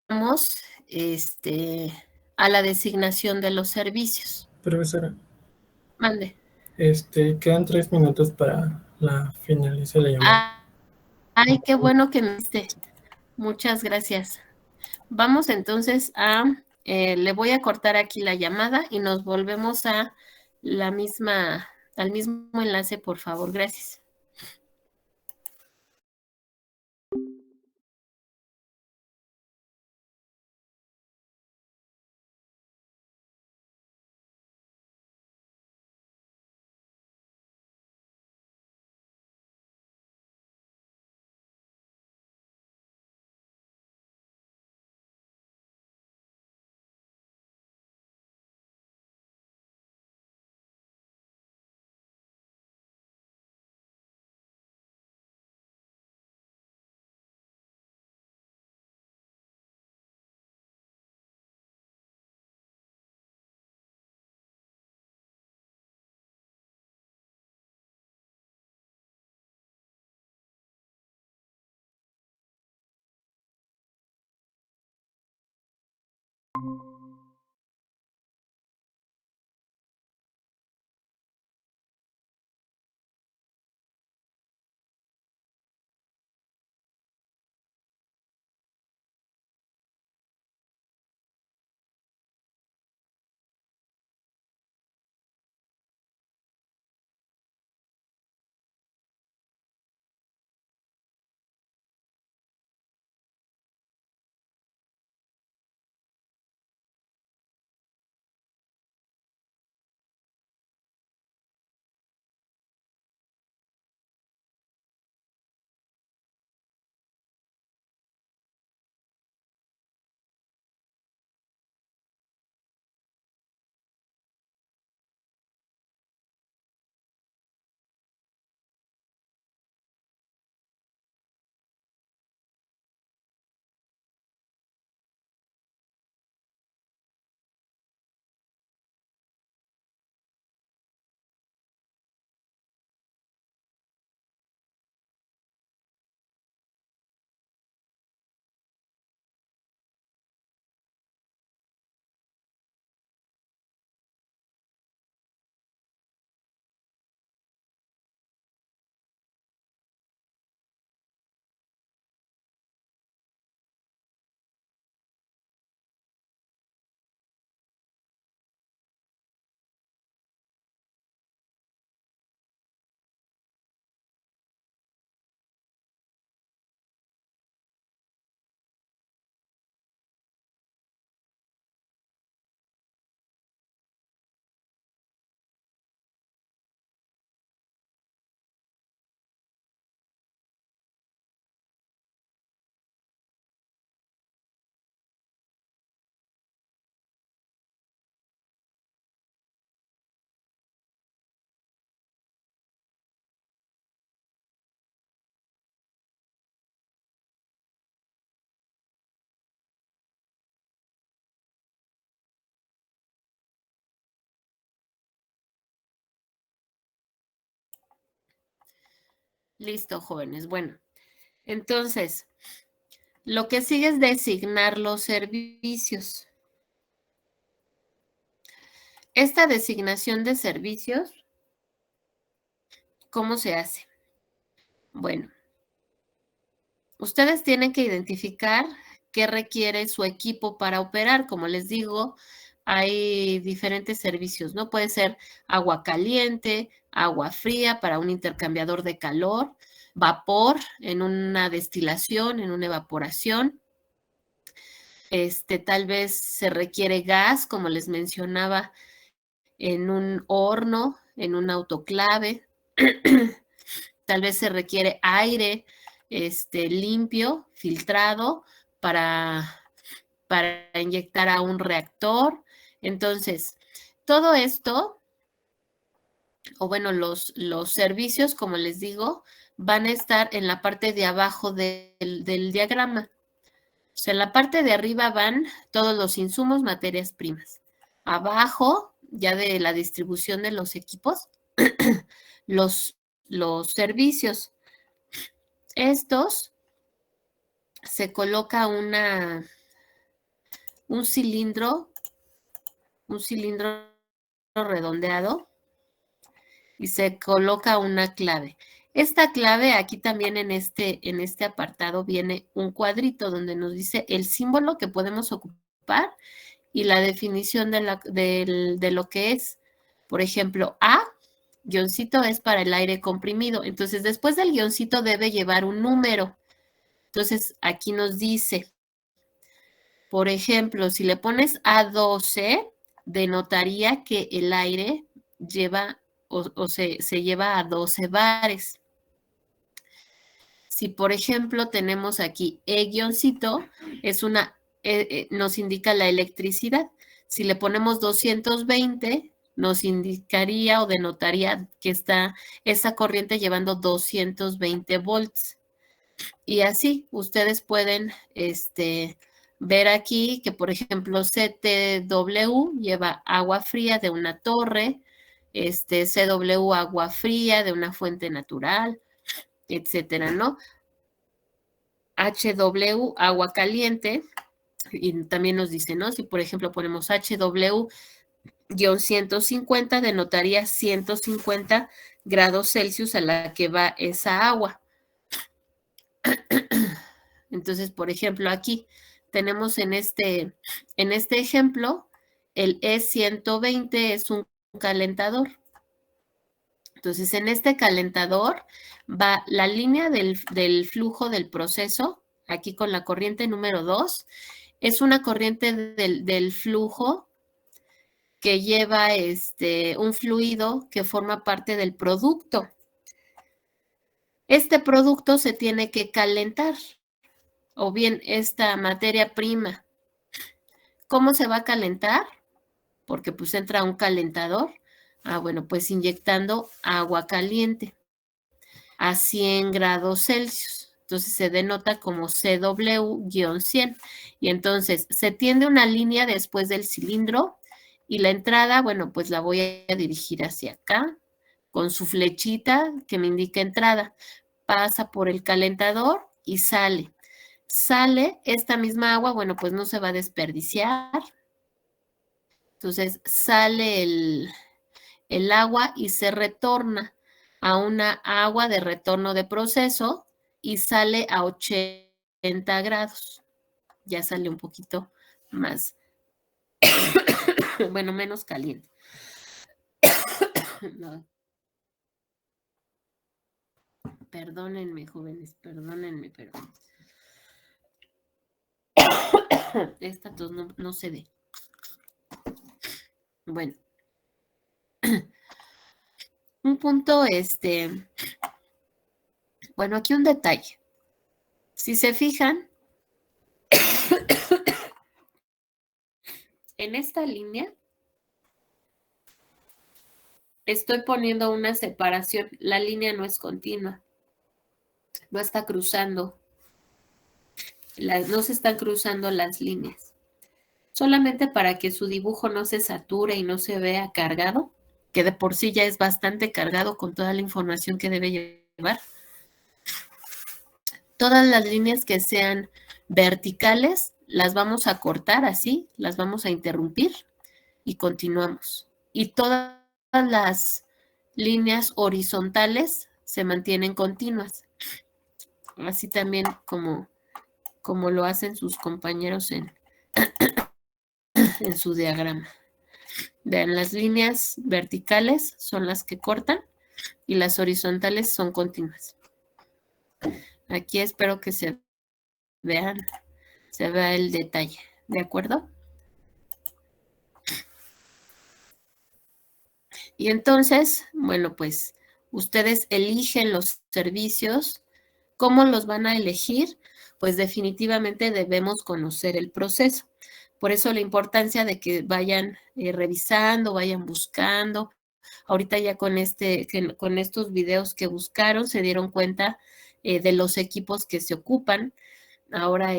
vamos a la designación de los servicios. Profesora, Mande. quedan 3 minutos para finalizar la llamada. Ay, qué bueno que me diste. Muchas gracias. Vamos entonces le voy a cortar aquí la llamada y nos volvemos a al mismo enlace, por favor. Gracias. Listo, jóvenes. Bueno, entonces, lo que sigue es designar los servicios. Esta designación de servicios, ¿cómo se hace? Bueno, ustedes tienen que identificar qué requiere su equipo para operar. Como les digo, hay diferentes servicios, ¿no? Puede ser agua caliente, agua fría para un intercambiador de calor, vapor en una destilación, en una evaporación. Tal vez se requiere gas, como les mencionaba, en un horno, en un autoclave. Tal vez se requiere aire limpio, filtrado, para inyectar a un reactor. Entonces, todo esto, o bueno, los servicios, como les digo, van a estar en la parte de abajo del diagrama. O sea, en la parte de arriba van todos los insumos, materias primas. Abajo, ya de la distribución de los equipos, los servicios. Estos se coloca un cilindro redondeado y se coloca una clave. Esta clave, aquí también en este apartado viene un cuadrito donde nos dice el símbolo que podemos ocupar y la definición de lo que es. Por ejemplo, A, guioncito, es para el aire comprimido. Entonces, después del guioncito debe llevar un número. Entonces, aquí nos dice, por ejemplo, si le pones A12, denotaría que el aire lleva se lleva a 12 bares. Si, por ejemplo, tenemos aquí E-guioncito, nos indica la electricidad. Si le ponemos 220, nos indicaría o denotaría que está esa corriente llevando 220 volts. Y así ustedes pueden ver aquí que, por ejemplo, CTW lleva agua fría de una torre, CW agua fría de una fuente natural, etcétera, ¿no? HW agua caliente Y también nos dice, ¿no? Si por ejemplo ponemos HW-150, denotaría 150 grados Celsius a la que va esa agua. Entonces, por ejemplo, aquí tenemos en este ejemplo, el E120 es un calentador. Entonces, en este calentador va la línea del flujo del proceso, aquí con la corriente número 2, es una corriente del flujo que lleva un fluido que forma parte del producto. Este producto se tiene que calentar, o bien esta materia prima. ¿Cómo se va a calentar? Porque pues entra un calentador. Bueno, pues inyectando agua caliente a 100 grados Celsius. Entonces se denota como CW-100. Y entonces se tiende una línea después del cilindro y la entrada, bueno, pues la voy a dirigir hacia acá con su flechita que me indica entrada. Pasa por el calentador y sale. Sale esta misma agua, bueno, pues no se va a desperdiciar. Entonces sale el agua y se retorna a una agua de retorno de proceso y sale a 80 grados. Ya sale un poquito más, bueno, menos caliente. No. Perdónenme, jóvenes, perdónenme, pero esta tos no se ve. Bueno. Un punto, bueno, aquí un detalle. Si se fijan, en esta línea estoy poniendo una separación. La línea no es continua. No está cruzando. No se están cruzando las líneas. Solamente para que su dibujo no se sature y no se vea cargado, que de por sí ya es bastante cargado con toda la información que debe llevar. Todas las líneas que sean verticales las vamos a cortar así, las vamos a interrumpir y continuamos. Y todas las líneas horizontales se mantienen continuas. Así también como lo hacen sus compañeros en su diagrama. Vean, las líneas verticales son las que cortan y las horizontales son continuas. Aquí espero que se vea el detalle, ¿de acuerdo? Y entonces, bueno, pues ustedes eligen los servicios. ¿Cómo los van a elegir? Pues definitivamente debemos conocer el proceso. Por eso la importancia de que vayan revisando, vayan buscando. Ahorita ya con estos videos que buscaron se dieron cuenta de los equipos que se ocupan. Ahora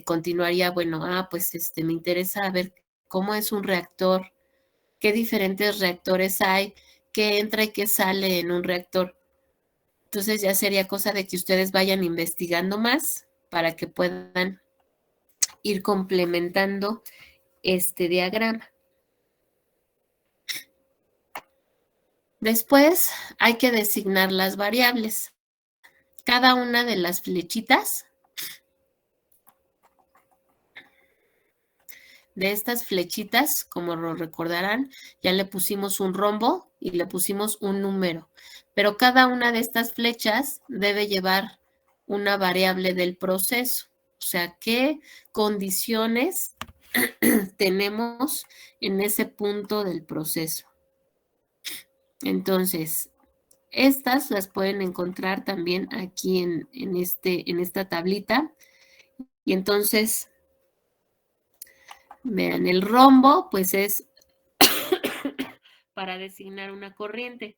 continuaría, bueno, pues me interesa ver cómo es un reactor, qué diferentes reactores hay, qué entra y qué sale en un reactor. Entonces ya sería cosa de que ustedes vayan investigando más para que puedan ir complementando este diagrama. Después hay que designar las variables. Cada una de las flechitas de estas flechitas, como lo recordarán, ya le pusimos un rombo y le pusimos un número. Pero cada una de estas flechas debe llevar una variable del proceso. O sea, qué condiciones tenemos en ese punto del proceso. Entonces, estas las pueden encontrar también aquí en esta tablita. Y entonces, vean, el rombo, pues es para designar una corriente.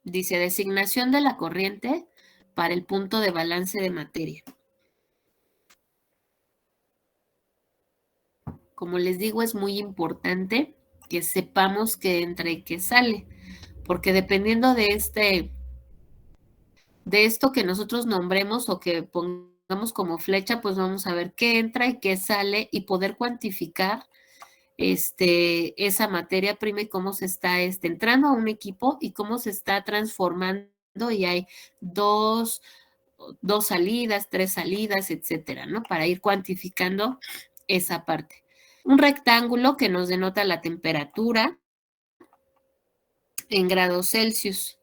Dice designación de la corriente para el punto de balance de materia. Como les digo, es muy importante que sepamos qué entra y qué sale, porque dependiendo de de esto que nosotros nombremos o que pongamos como flecha, pues vamos a ver qué entra y qué sale y poder cuantificar esa materia prima y cómo se está entrando a un equipo y cómo se está transformando y hay dos salidas, 3 salidas, etcétera, ¿no? Para ir cuantificando esa parte. Un rectángulo que nos denota la temperatura en grados Celsius.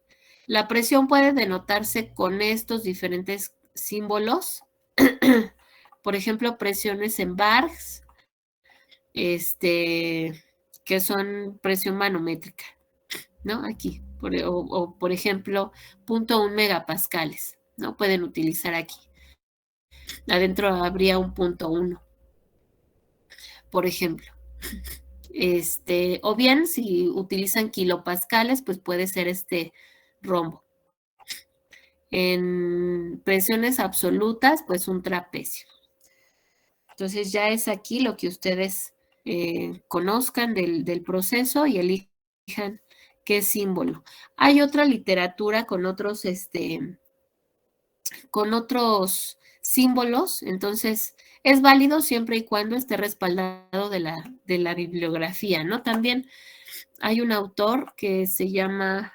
La presión puede denotarse con estos diferentes símbolos. Por ejemplo, presiones en bars, que son presión manométrica, ¿no? Aquí, o por ejemplo, 0.1 megapascales, ¿no? Pueden utilizar aquí. Adentro habría un 0.1, por ejemplo. O bien, si utilizan kilopascales, pues puede ser este rombo. En presiones absolutas, pues un trapecio. Entonces ya es aquí lo que ustedes conozcan del proceso y elijan qué símbolo. Hay otra literatura con otros símbolos, entonces es válido siempre y cuando esté respaldado de la bibliografía, ¿no? También hay un autor que se llama,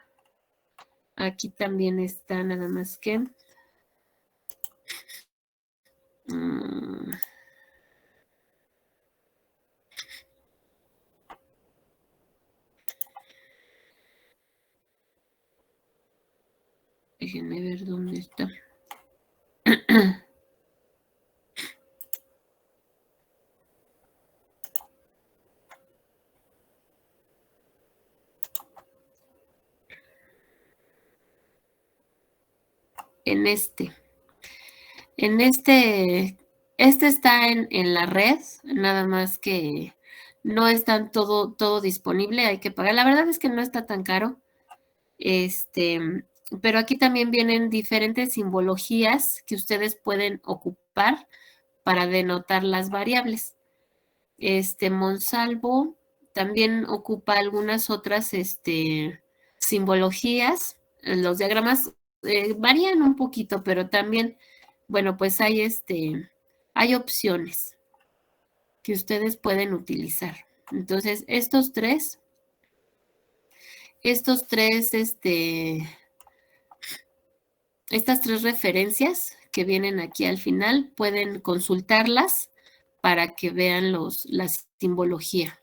aquí también está nada más que, déjenme ver dónde está. En está en la red, nada más que no está todo disponible, hay que pagar. La verdad es que no está tan caro. Pero aquí también vienen diferentes simbologías que ustedes pueden ocupar para denotar las variables. Monsalvo también ocupa algunas otras simbologías. Los diagramas varían un poquito, pero también, bueno, pues hay opciones que ustedes pueden utilizar. Entonces, estas tres, estas tres referencias que vienen aquí al final, pueden consultarlas para que vean la simbología.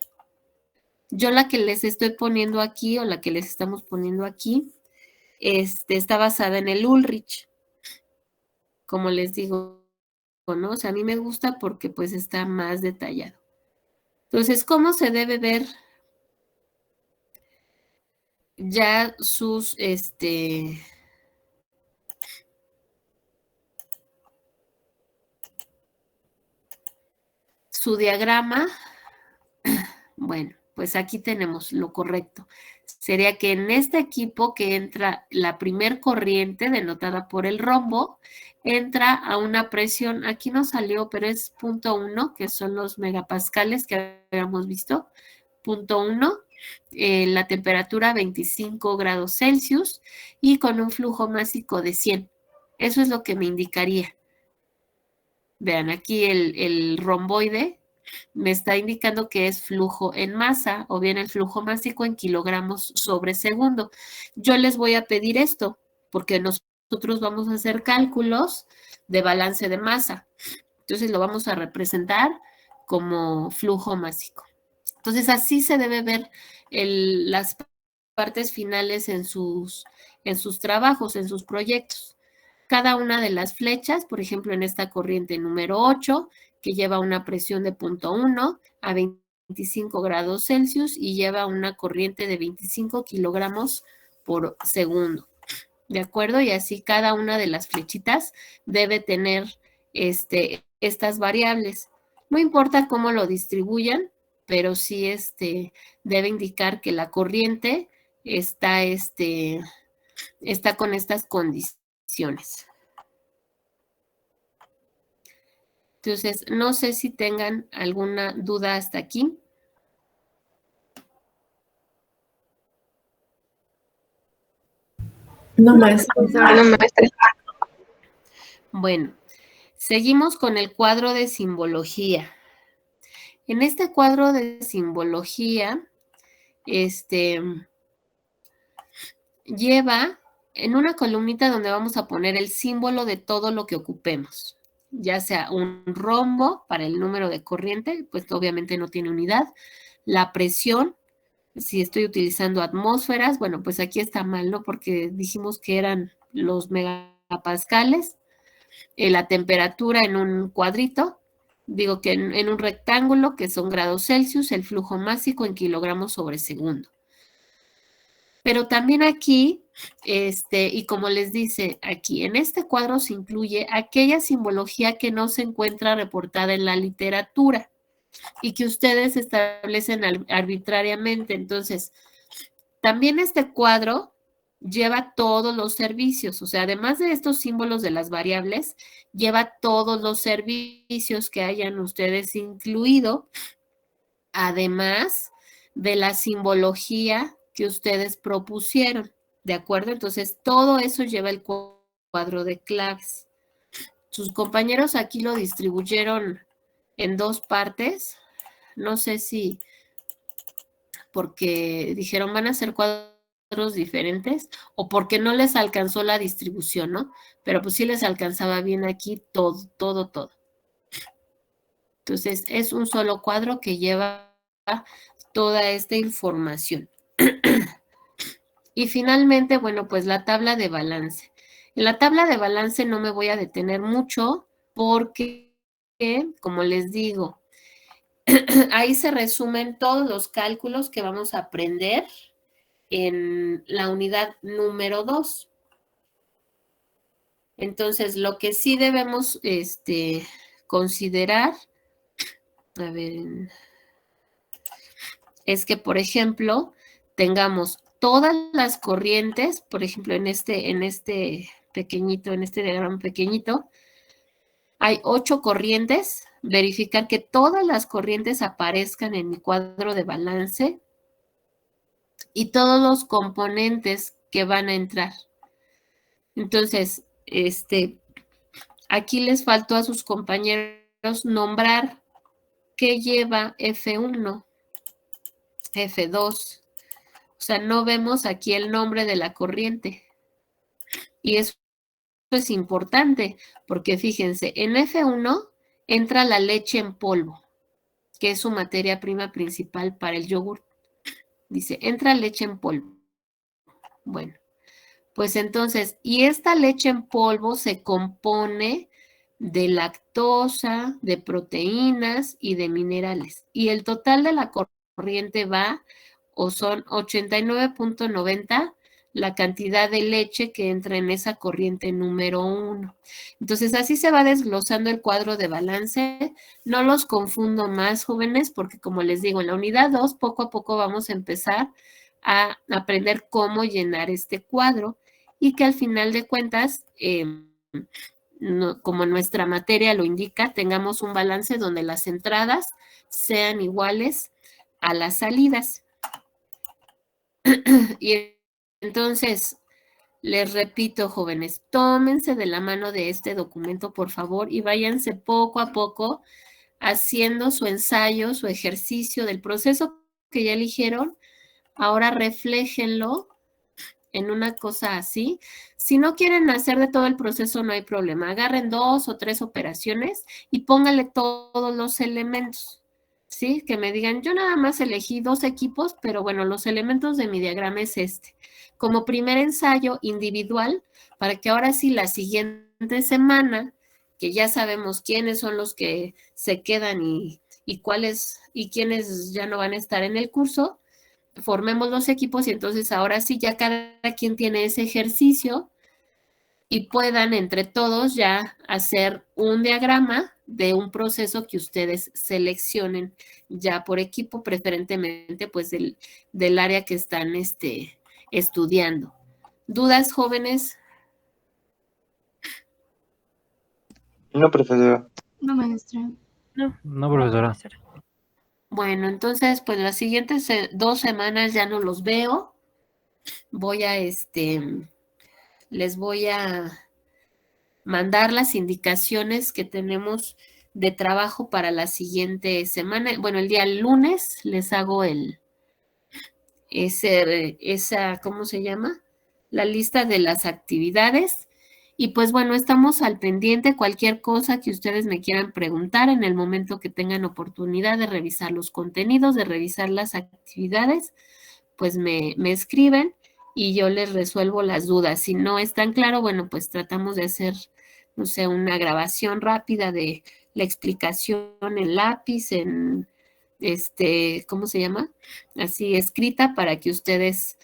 Yo la que les estoy poniendo aquí, o la que les estamos poniendo aquí, está basada en el Ulrich. Como les digo, ¿no? O sea, a mí me gusta porque pues está más detallado. Entonces, ¿cómo se debe ver ya sus, su diagrama? Bueno, pues aquí tenemos lo correcto. Sería que en este equipo que entra la primer corriente denotada por el rombo, entra a una presión, aquí no salió, pero es 0.1, que son los megapascales que habíamos visto, 0.1, la temperatura 25 grados Celsius y con un flujo másico de 100. Eso es lo que me indicaría. Vean, aquí el romboide me está indicando que es flujo en masa o bien el flujo másico en kilogramos sobre segundo. Yo les voy a pedir esto porque nosotros vamos a hacer cálculos de balance de masa. Entonces lo vamos a representar como flujo másico. Entonces así se debe ver las partes finales en sus trabajos, en sus proyectos. Cada una de las flechas, por ejemplo, en esta corriente número 8, que lleva una presión de 0.1 a 25 grados Celsius y lleva una corriente de 25 kilogramos por segundo. ¿De acuerdo? Y así cada una de las flechitas debe tener estas variables. No importa cómo lo distribuyan, pero sí debe indicar que la corriente está con estas condiciones. Entonces, no sé si tengan alguna duda hasta aquí. No, maestra. No, maestra. Bueno, seguimos con el cuadro de simbología. En este cuadro de simbología, lleva en una columnita donde vamos a poner el símbolo de todo lo que ocupemos, ya sea un rombo para el número de corriente, pues obviamente no tiene unidad, la presión, si estoy utilizando atmósferas, bueno, pues aquí está mal, ¿no? Porque dijimos que eran los megapascales, la temperatura en un cuadrito, digo que en un rectángulo, que son grados Celsius, el flujo másico en kilogramos sobre segundo. Pero también aquí, y como les dice aquí, en este cuadro se incluye aquella simbología que no se encuentra reportada en la literatura y que ustedes establecen arbitrariamente. Entonces, también este cuadro lleva todos los servicios, o sea, además de estos símbolos de las variables, lleva todos los servicios que hayan ustedes incluido, además de la simbología que ustedes propusieron, ¿de acuerdo? Entonces, todo eso lleva el cuadro de claves. Sus compañeros aquí lo distribuyeron en dos partes. No sé si porque dijeron van a ser cuadros diferentes o porque no les alcanzó la distribución, ¿no? Pero pues sí les alcanzaba bien aquí todo. Entonces, es un solo cuadro que lleva toda esta información. Y finalmente, bueno, pues la tabla de balance. En la tabla de balance no me voy a detener mucho porque, como les digo, ahí se resumen todos los cálculos que vamos a aprender en la unidad número 2. Entonces, lo que sí debemos considerar, a ver, es que, por ejemplo, tengamos todas las corrientes, por ejemplo, en este pequeñito, en este diagrama pequeñito, hay 8 corrientes, verificar que todas las corrientes aparezcan en mi cuadro de balance y todos los componentes que van a entrar. Entonces, aquí les faltó a sus compañeros nombrar qué lleva F1, F2. O sea, no vemos aquí el nombre de la corriente. Y eso es importante, porque fíjense, en F1 entra la leche en polvo, que es su materia prima principal para el yogur. Dice, entra leche en polvo. Bueno, pues entonces, y esta leche en polvo se compone de lactosa, de proteínas y de minerales. Y el total de la corriente va, o son 89.90 la cantidad de leche que entra en esa corriente número 1. Entonces, así se va desglosando el cuadro de balance. No los confundo más, jóvenes, porque como les digo, en la unidad 2, poco a poco vamos a empezar a aprender cómo llenar este cuadro y que al final de cuentas, como nuestra materia lo indica, tengamos un balance donde las entradas sean iguales a las salidas. Y entonces, les repito, jóvenes, tómense de la mano de este documento, por favor, y váyanse poco a poco haciendo su ensayo, su ejercicio del proceso que ya eligieron. Ahora refléjenlo en una cosa así. Si no quieren hacer de todo el proceso, no hay problema. Agarren 2 o 3 operaciones y pónganle todos los elementos, ¿sí? Que me digan, yo nada más elegí 2 equipos, pero bueno, los elementos de mi diagrama es este. Como primer ensayo individual, para que ahora sí la siguiente semana, que ya sabemos quiénes son los que se quedan y cuáles y quiénes ya no van a estar en el curso, formemos los equipos y entonces ahora sí ya cada quien tiene ese ejercicio y puedan entre todos ya hacer un diagrama de un proceso que ustedes seleccionen ya por equipo, preferentemente pues del área que están estudiando. ¿Dudas, jóvenes? No, profesora. No, maestra. No, profesora. Bueno, entonces pues las siguientes 2 semanas ya no los veo. Voy a les voy a mandar las indicaciones que tenemos de trabajo para la siguiente semana. Bueno, el día lunes les hago esa, ¿cómo se llama? La lista de las actividades. Y pues bueno, estamos al pendiente. Cualquier cosa que ustedes me quieran preguntar en el momento que tengan oportunidad de revisar los contenidos, de revisar las actividades, pues me escriben y yo les resuelvo las dudas. Si no es tan claro, bueno, pues tratamos de hacer, no sé, una grabación rápida de la explicación en lápiz, en ¿cómo se llama? Así escrita para que ustedes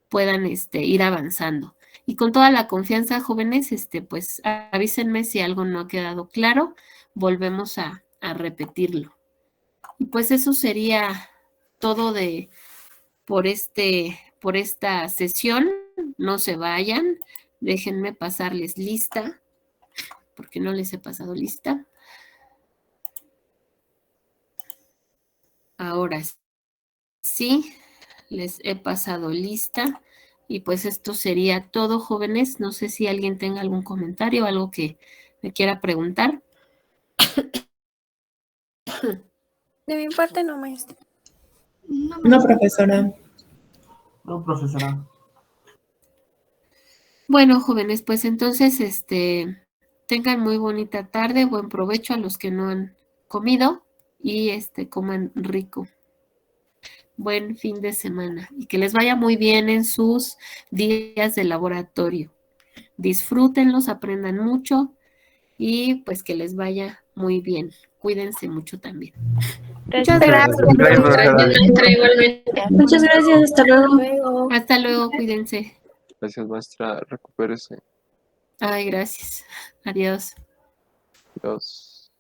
puedan ir avanzando. Y con toda la confianza, jóvenes, pues avísenme si algo no ha quedado claro, volvemos a repetirlo. Y pues eso sería todo por esta sesión. No se vayan, déjenme pasarles lista, porque no les he pasado lista. Ahora sí, les he pasado lista. Y pues esto sería todo, jóvenes. No sé si alguien tenga algún comentario, algo que me quiera preguntar. De mi parte no, maestra. No, profesora. No, profesora. Bueno, jóvenes, pues entonces, tengan muy bonita tarde, buen provecho a los que no han comido y coman rico. Buen fin de semana y que les vaya muy bien en sus días de laboratorio. Disfrútenlos, aprendan mucho y pues que les vaya muy bien. Cuídense mucho también. Muchas gracias. Maestra, igualmente. Muchas gracias, hasta luego. Hasta luego, cuídense. Gracias, maestra. Recupérese. Ay, gracias. Adiós. Adiós.